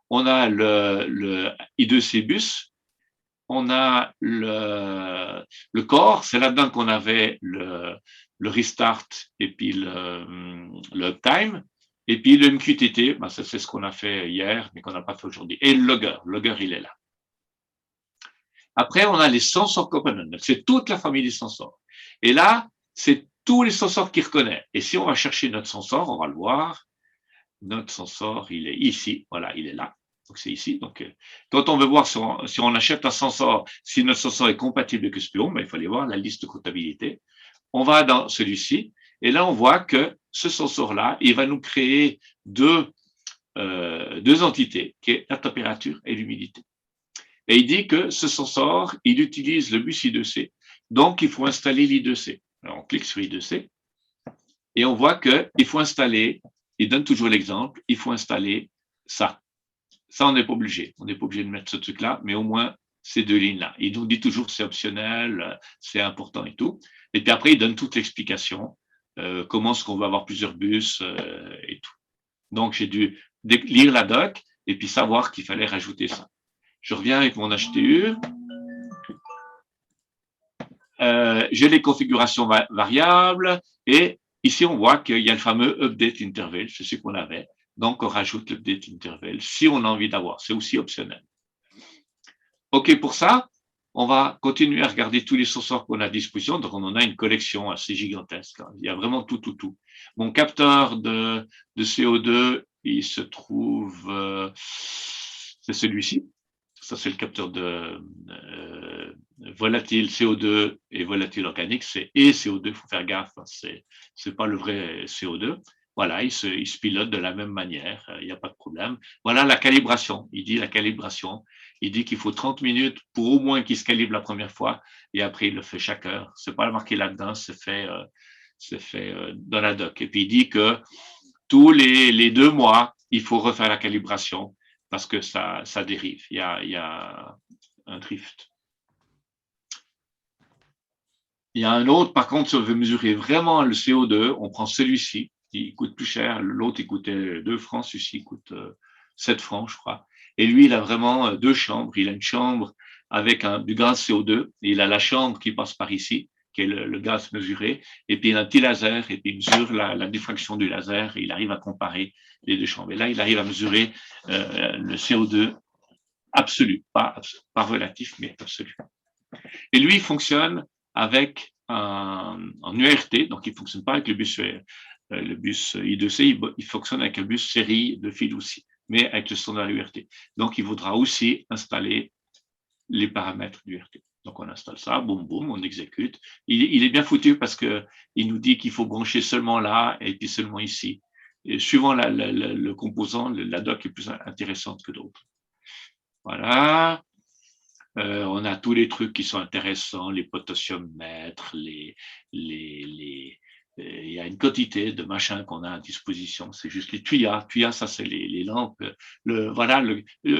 on a le I2C bus, on a le core, c'est là-dedans qu'on avait le restart et puis le uptime, et puis le MQTT, ben ça c'est ce qu'on a fait hier, mais qu'on n'a pas fait aujourd'hui. Et le logger il est là. Après, on a les sensor components, c'est toute la famille des sensors. Et là, c'est tous les sensors qu'il reconnaît. Et si on va chercher notre sensor, on va le voir. Notre sensor, il est ici, voilà, il est là. Donc c'est ici. Donc, quand on veut voir si on achète un sensor, si notre sensor est compatible avec Spion, ben, il fallait voir la liste de comptabilité. On va dans celui-ci, et là on voit que ce sensor-là, il va nous créer deux entités, qui est la température et l'humidité. Et il dit que ce sensor, il utilise le bus I2C, donc il faut installer l'I2C. Alors on clique sur I2C, et on voit qu'il faut installer, il donne toujours l'exemple, il faut installer ça. Ça, on n'est pas obligé. On n'est pas obligé de mettre ce truc-là, mais au moins ces deux lignes-là. Il nous dit toujours c'est optionnel, c'est important et tout. Et puis après, il donne toute l'explication, comment est-ce qu'on va avoir plusieurs bus et tout. Donc, j'ai dû lire la doc et puis savoir qu'il fallait rajouter ça. Je reviens avec mon HTU. J'ai les configurations variables et ici, on voit qu'il y a le fameux update interval, c'est ce qu'on avait. Donc, on rajoute l'update interval si on a envie d'avoir. C'est aussi optionnel. OK, pour ça, on va continuer à regarder tous les sensors qu'on a à disposition. Donc, on en a une collection assez gigantesque. Il y a vraiment tout. Mon capteur de CO2, il se trouve, c'est celui-ci. Ça, c'est le capteur de volatile CO2 et volatile organique. C'est et CO2, il faut faire gaffe. C'est pas le vrai CO2. Voilà, il se pilote de la même manière, il n'y a pas de problème. Voilà la calibration. Il dit la calibration. Il dit qu'il faut 30 minutes pour au moins qu'il se calibre la première fois et après il le fait chaque heure. C'est pas marqué là-dedans, c'est fait dans la doc. Et puis il dit que tous les 2 mois, il faut refaire la calibration parce que ça dérive. Il y a un drift. Il y a un autre, par contre, si on veut mesurer vraiment le CO2, on prend celui-ci. Il coûte plus cher. L'autre, il coûtait 2 francs. Celui-ci, il coûte 7 francs, je crois. Et lui, il a vraiment 2 chambres. Il a une chambre avec du gaz CO2. Et il a la chambre qui passe par ici, qui est le gaz mesuré. Et puis, il a un petit laser. Et puis, il mesure la diffraction du laser. Et il arrive à comparer les 2 chambres. Et là, il arrive à mesurer le CO2 absolu. Pas relatif, mais absolu. Et lui, il fonctionne avec en URT. Donc, il ne fonctionne pas avec le bus I2C, il fonctionne avec un bus série de fil aussi, mais avec le standard URT. Donc, il faudra aussi installer les paramètres du URT. Donc, on installe ça, boum, boum, on exécute. Il est bien foutu parce qu'il nous dit qu'il faut brancher seulement là et puis seulement ici. Et suivant le composant, la doc est plus intéressante que d'autres. Voilà. On a tous les trucs qui sont intéressants, les potassiomètres, il y a une quantité de machins qu'on a à disposition. C'est juste les tuyas. Tuyas, ça, c'est les lampes.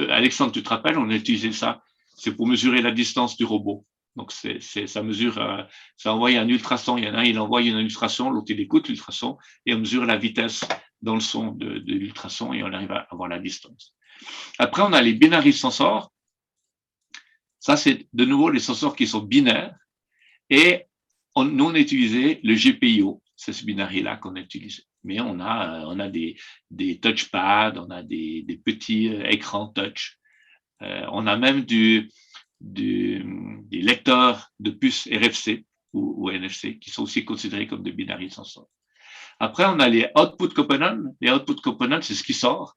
Alexandre, tu te rappelles, on a utilisé ça. C'est pour mesurer la distance du robot. Donc, ça mesure, ça envoie un ultrason. Il y en a un, il envoie une ultrason, l'autre, il écoute l'ultrason et on mesure la vitesse dans le son de l'ultrason et on arrive à avoir la distance. Après, on a les binary sensors. Ça, c'est de nouveau les sensors qui sont binaires. Et nous, on a utilisé le GPIO. C'est ce binary-là qu'on a utilisé. Mais on a des touchpads, on a des petits écrans touch. On a même des lecteurs de puces RFC ou NFC, qui sont aussi considérés comme des binaries sensors. Après, on a les output components. Les output components, c'est ce qui sort.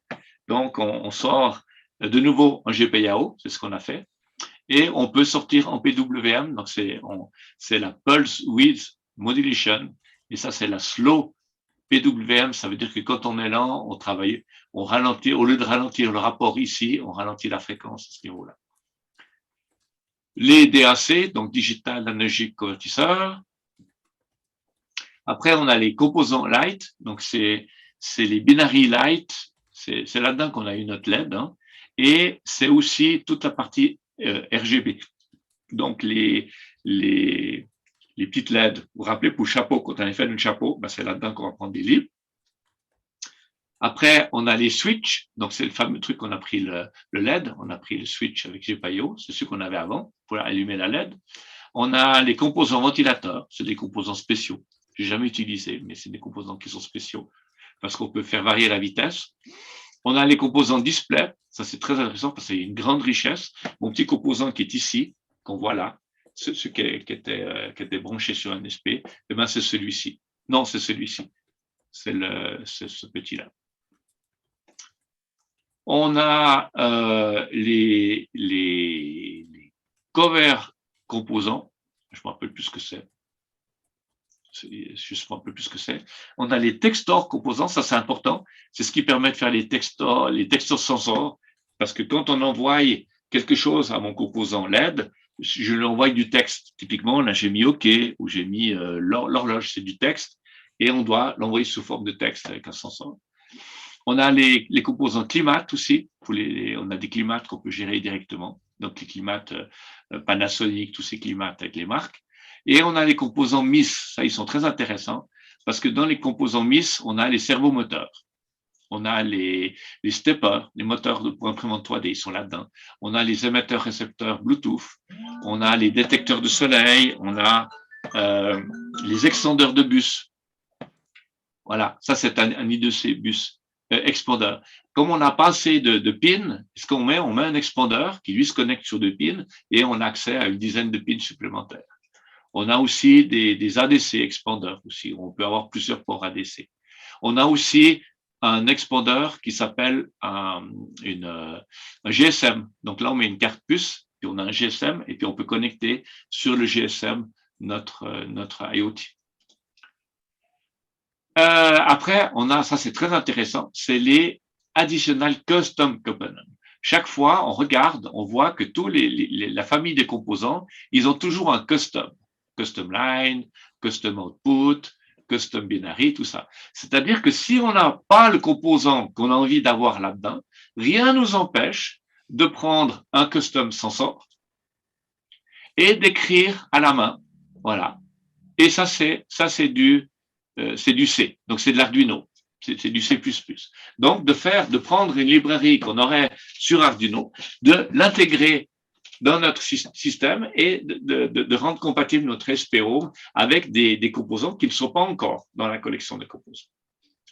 Donc, on sort de nouveau en GPIO, c'est ce qu'on a fait. Et on peut sortir en PWM, donc c'est la Pulse Width Modulation, et ça, c'est la Slow PWM. Ça veut dire que quand on est lent, on ralentit, au lieu de ralentir le rapport ici, on ralentit la fréquence à ce niveau-là. Les DAC, donc Digital Analog Converter. Après, on a les composants light, donc c'est les binary light, c'est là-dedans qu'on a eu notre LED, hein, et c'est aussi toute la partie RGB. Donc, les petites LED, vous vous rappelez, pour le chapeau, quand on a fait le chapeau, ben c'est là-dedans qu'on va prendre des libres. Après, on a les switches, donc c'est le fameux truc qu'on a pris le LED, on a pris le switch avec GPIO, c'est ce qu'on avait avant pour allumer la LED. On a les composants ventilateurs, c'est des composants spéciaux. Je n'ai jamais utilisé, mais c'est des composants qui sont spéciaux parce qu'on peut faire varier la vitesse. On a les composants display, ça c'est très intéressant parce qu'il y a une grande richesse. Mon petit composant qui est ici, qu'on voit là, ce qui était branché sur un SP, eh ben c'est celui-ci. Non, c'est celui-ci. C'est ce petit-là. On a les cover composants, je ne me rappelle plus ce que c'est. Je me rappelle plus ce que c'est. On a les textors composants, ça c'est important. C'est ce qui permet de faire les textors sensors, parce que quand on envoie quelque chose à mon composant LED, je lui envoie du texte. Typiquement, là j'ai mis OK ou j'ai mis l'horloge, c'est du texte, et on doit l'envoyer sous forme de texte avec un sensor. On a les composants climat aussi. On a des climats qu'on peut gérer directement. Donc, les climats Panasonic, tous ces climats avec les marques. Et on a les composants MIS. Ça, ils sont très intéressants parce que dans les composants MIS, on a les servomoteurs. On a les steppers, les moteurs pour imprimante 3D, ils sont là-dedans. On a les émetteurs-récepteurs Bluetooth. On a les détecteurs de soleil. On a les extendeurs de bus. Voilà, ça, c'est un I2C bus. Expander. Comme on n'a pas assez de pins, ce qu'on met, on met un expander qui lui se connecte sur 2 pins et on a accès à une dizaine de pins supplémentaires. On a aussi des ADC expander aussi, on peut avoir plusieurs ports ADC. On a aussi un expander qui s'appelle un GSM. Donc là, on met une carte puce, puis on a un GSM et puis on peut connecter sur le GSM notre IoT. Après, on a, ça c'est très intéressant, c'est les additional custom components. Chaque fois, on regarde, on voit que la famille des composants, ils ont toujours un custom line, custom output, custom binary, tout ça. C'est-à-dire que si on n'a pas le composant qu'on a envie d'avoir là-dedans, rien ne nous empêche de prendre un custom sensor et d'écrire à la main. Voilà. Et ça c'est du C, donc c'est de l'Arduino, c'est du C++. Donc, de prendre une librairie qu'on aurait sur Arduino, de l'intégrer dans notre système et de rendre compatible notre SPO avec des composants qui ne sont pas encore dans la collection de composants.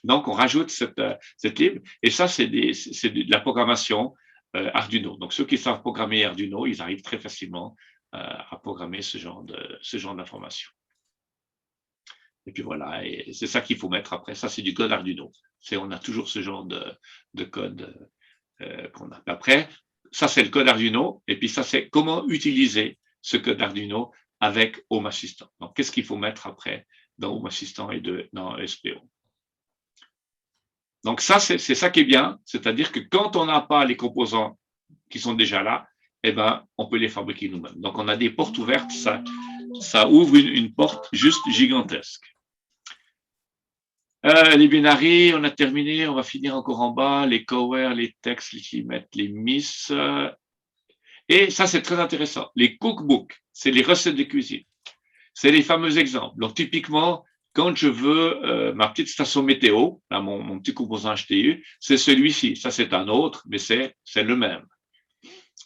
Donc, on rajoute cette libre, et ça, c'est de la programmation Arduino. Donc, ceux qui savent programmer Arduino, ils arrivent très facilement à programmer ce genre d'informations. Et puis voilà, et c'est ça qu'il faut mettre après. Ça, c'est du code Arduino. On a toujours ce genre de code qu'on a. Après, ça, c'est le code Arduino. Et puis ça, c'est comment utiliser ce code Arduino avec Home Assistant. Donc, qu'est-ce qu'il faut mettre après dans Home Assistant et dans SPO. Donc, ça, c'est ça qui est bien. C'est-à-dire que quand on n'a pas les composants qui sont déjà là, eh ben, on peut les fabriquer nous-mêmes. Donc, on a des portes ouvertes. Ça ouvre une porte juste gigantesque. Les binaries, on a terminé, on va finir encore en bas, les cover, les textes, les climats, les miss. Et ça, c'est très intéressant. Les cookbooks, c'est les recettes de cuisine. C'est les fameux exemples. Donc, typiquement, quand je veux ma petite station météo, là, mon petit composant HTU, c'est celui-ci. Ça, c'est un autre, mais c'est le même.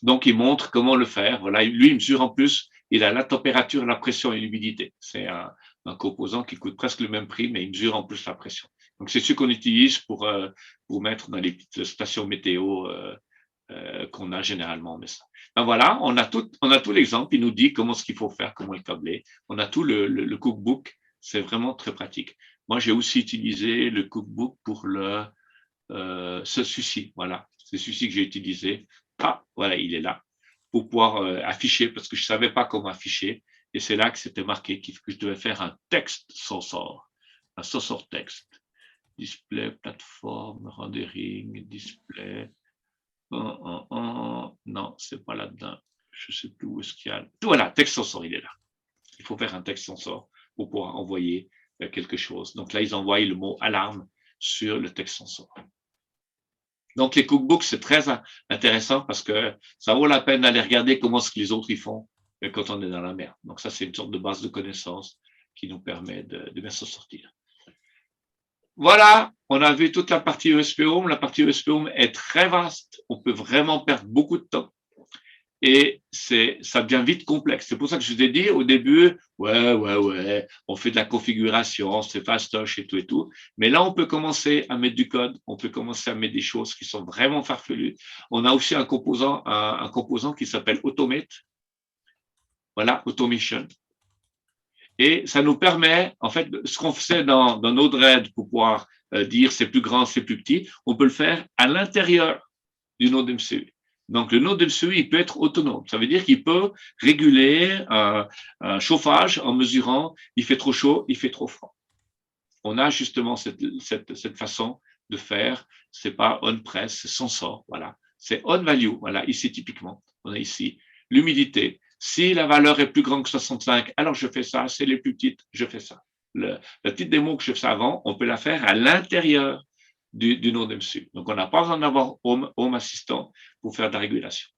Donc, il montre comment le faire. Voilà, lui, il mesure en plus, il a la température, la pression et l'humidité. C'est un composant qui coûte presque le même prix, mais il mesure en plus la pression. Donc, c'est ce qu'on utilise pour mettre dans les petites stations météo qu'on a généralement en message. Ben voilà, on a tout l'exemple, il nous dit comment ce qu'il faut faire, comment le câbler. On a tout le cookbook, c'est vraiment très pratique. Moi, j'ai aussi utilisé le cookbook pour celui-ci, voilà, c'est celui-ci que j'ai utilisé. Ah, voilà, il est là, pour pouvoir afficher, parce que je ne savais pas comment afficher, et c'est là que c'était marqué que je devais faire un texte sensor, un sensor texte. Display, plateforme, rendering, display. Non, c'est pas là-dedans. Je ne sais plus où est-ce qu'il y a. Voilà, texte sensor, il est là. Il faut faire un texte sensor pour pouvoir envoyer quelque chose. Donc là, ils envoient le mot alarme sur le texte sensor. Donc les cookbooks, c'est très intéressant parce que ça vaut la peine d'aller regarder comment ce que les autres y font quand on est dans la mer. Donc ça, c'est une sorte de base de connaissances qui nous permet de bien s'en sortir. Voilà, on a vu toute la partie ESP Home. La partie ESP Home est très vaste. On peut vraiment perdre beaucoup de temps. Et ça devient vite complexe. C'est pour ça que je vous ai dit au début, ouais, on fait de la configuration, c'est fastoche et tout. Mais là, on peut commencer à mettre du code, on peut commencer à mettre des choses qui sont vraiment farfelues. On a aussi un composant qui s'appelle Automate. Voilà, Automation. Et ça nous permet, en fait, ce qu'on faisait dans Node-RED pour pouvoir dire c'est plus grand, c'est plus petit, on peut le faire à l'intérieur du node MCU. Donc, le node MCU, il peut être autonome. Ça veut dire qu'il peut réguler un chauffage en mesurant il fait trop chaud, il fait trop froid. On a justement cette façon de faire. C'est pas on-press, c'est sensor. Voilà. C'est on-value. Voilà. Ici, typiquement, on a ici l'humidité. Si la valeur est plus grande que 65, alors je fais ça. Si elle est plus petite, je fais ça. La petite démo que je faisais avant, on peut la faire à l'intérieur du node MCU. Donc, on n'a pas besoin d'avoir Home Assistant pour faire de la régulation.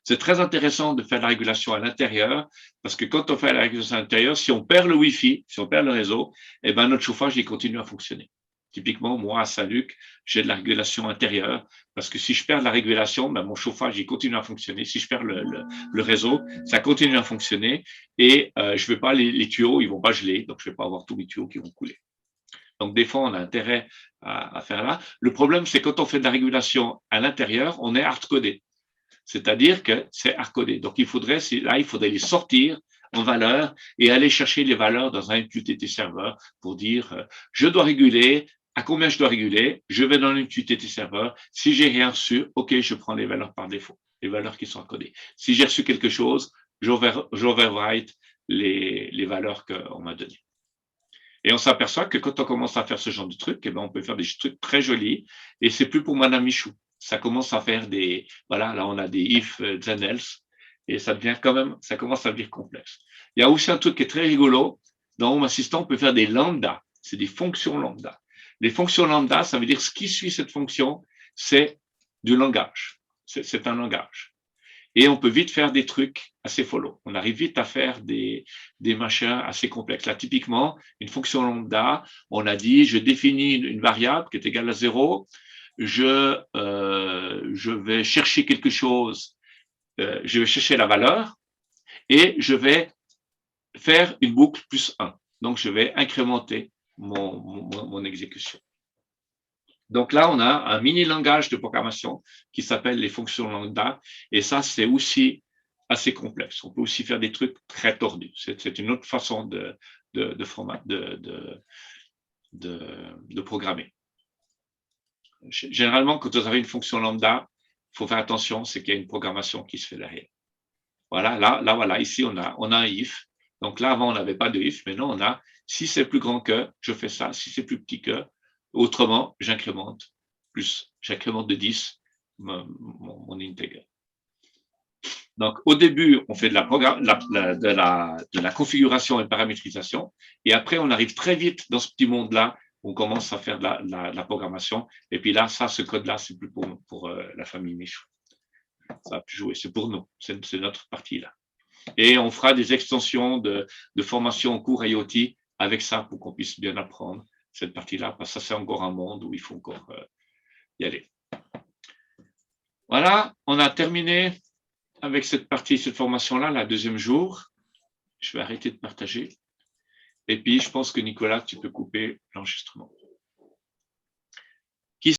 C'est très intéressant de faire de la régulation à l'intérieur parce que quand on fait la régulation à l'intérieur, si on perd le Wi-Fi, si on perd le réseau, eh ben, notre chauffage, il continue à fonctionner. Typiquement, moi, à Saint-Luc, j'ai de la régulation intérieure parce que si je perds la régulation, ben, mon chauffage, il continue à fonctionner. Si je perds le réseau, ça continue à fonctionner et je vais pas les tuyaux, ils vont pas geler, donc je vais pas avoir tous les tuyaux qui vont couler. Donc, des fois, on a intérêt à faire là. Le problème, c'est quand on fait de la régulation à l'intérieur, on est hard-codé. C'est-à-dire que c'est hard-codé. Donc, il faudrait les sortir en valeur et aller chercher les valeurs dans un MQTT serveur pour dire, je dois réguler, à combien je dois réguler, je vais dans l'MQTT serveur. Si j'ai rien reçu, OK, je prends les valeurs par défaut, les valeurs qui sont encodées. Si j'ai reçu quelque chose, j'overwrite les valeurs qu'on m'a données. Et on s'aperçoit que quand on commence à faire ce genre de trucs, eh ben, on peut faire des trucs très jolis. Et c'est plus pour Madame Michou. Ça commence à faire voilà, là on a des if, then else. Et ça commence à devenir complexe. Il y a aussi un truc qui est très rigolo. Dans Home Assistant, on peut faire des lambda. C'est des fonctions lambda. Les fonctions lambda, ça veut dire ce qui suit cette fonction, c'est du langage. C'est un langage. Et on peut vite faire des trucs assez follow. On arrive vite à faire des machins assez complexes. Là, typiquement, une fonction lambda, on a dit, je définis une variable qui est égale à 0. Je vais chercher quelque chose, je vais chercher la valeur et je vais faire une boucle plus 1. Donc, je vais incrémenter mon exécution. Donc là, on a un mini langage de programmation qui s'appelle les fonctions lambda. Et ça, c'est aussi assez complexe. On peut aussi faire des trucs très tordus. C'est une autre façon de programmer. Généralement, quand vous avez une fonction lambda, il faut faire attention, c'est qu'il y a une programmation qui se fait derrière. Voilà, là, voilà, ici, on a un if. Donc là, avant, on n'avait pas de if. Maintenant, on a, si c'est plus grand que, je fais ça. Si c'est plus petit que, autrement, j'incrémente de 10 mon integer. Donc, au début, on fait de la configuration et de paramétrisation. Et après, on arrive très vite dans ce petit monde-là. On commence à faire de la programmation. Et puis là, ce code-là, c'est plus pour la famille Michou. Ça va plus jouer. C'est pour nous. C'est notre partie là. Et on fera des extensions de formation en cours IoT avec ça pour qu'on puisse bien apprendre cette partie-là, parce que ça, c'est encore un monde où il faut encore y aller. Voilà, on a terminé avec cette formation-là, la deuxième jour. Je vais arrêter de partager. Et puis, je pense que Nicolas, tu peux couper l'enregistrement.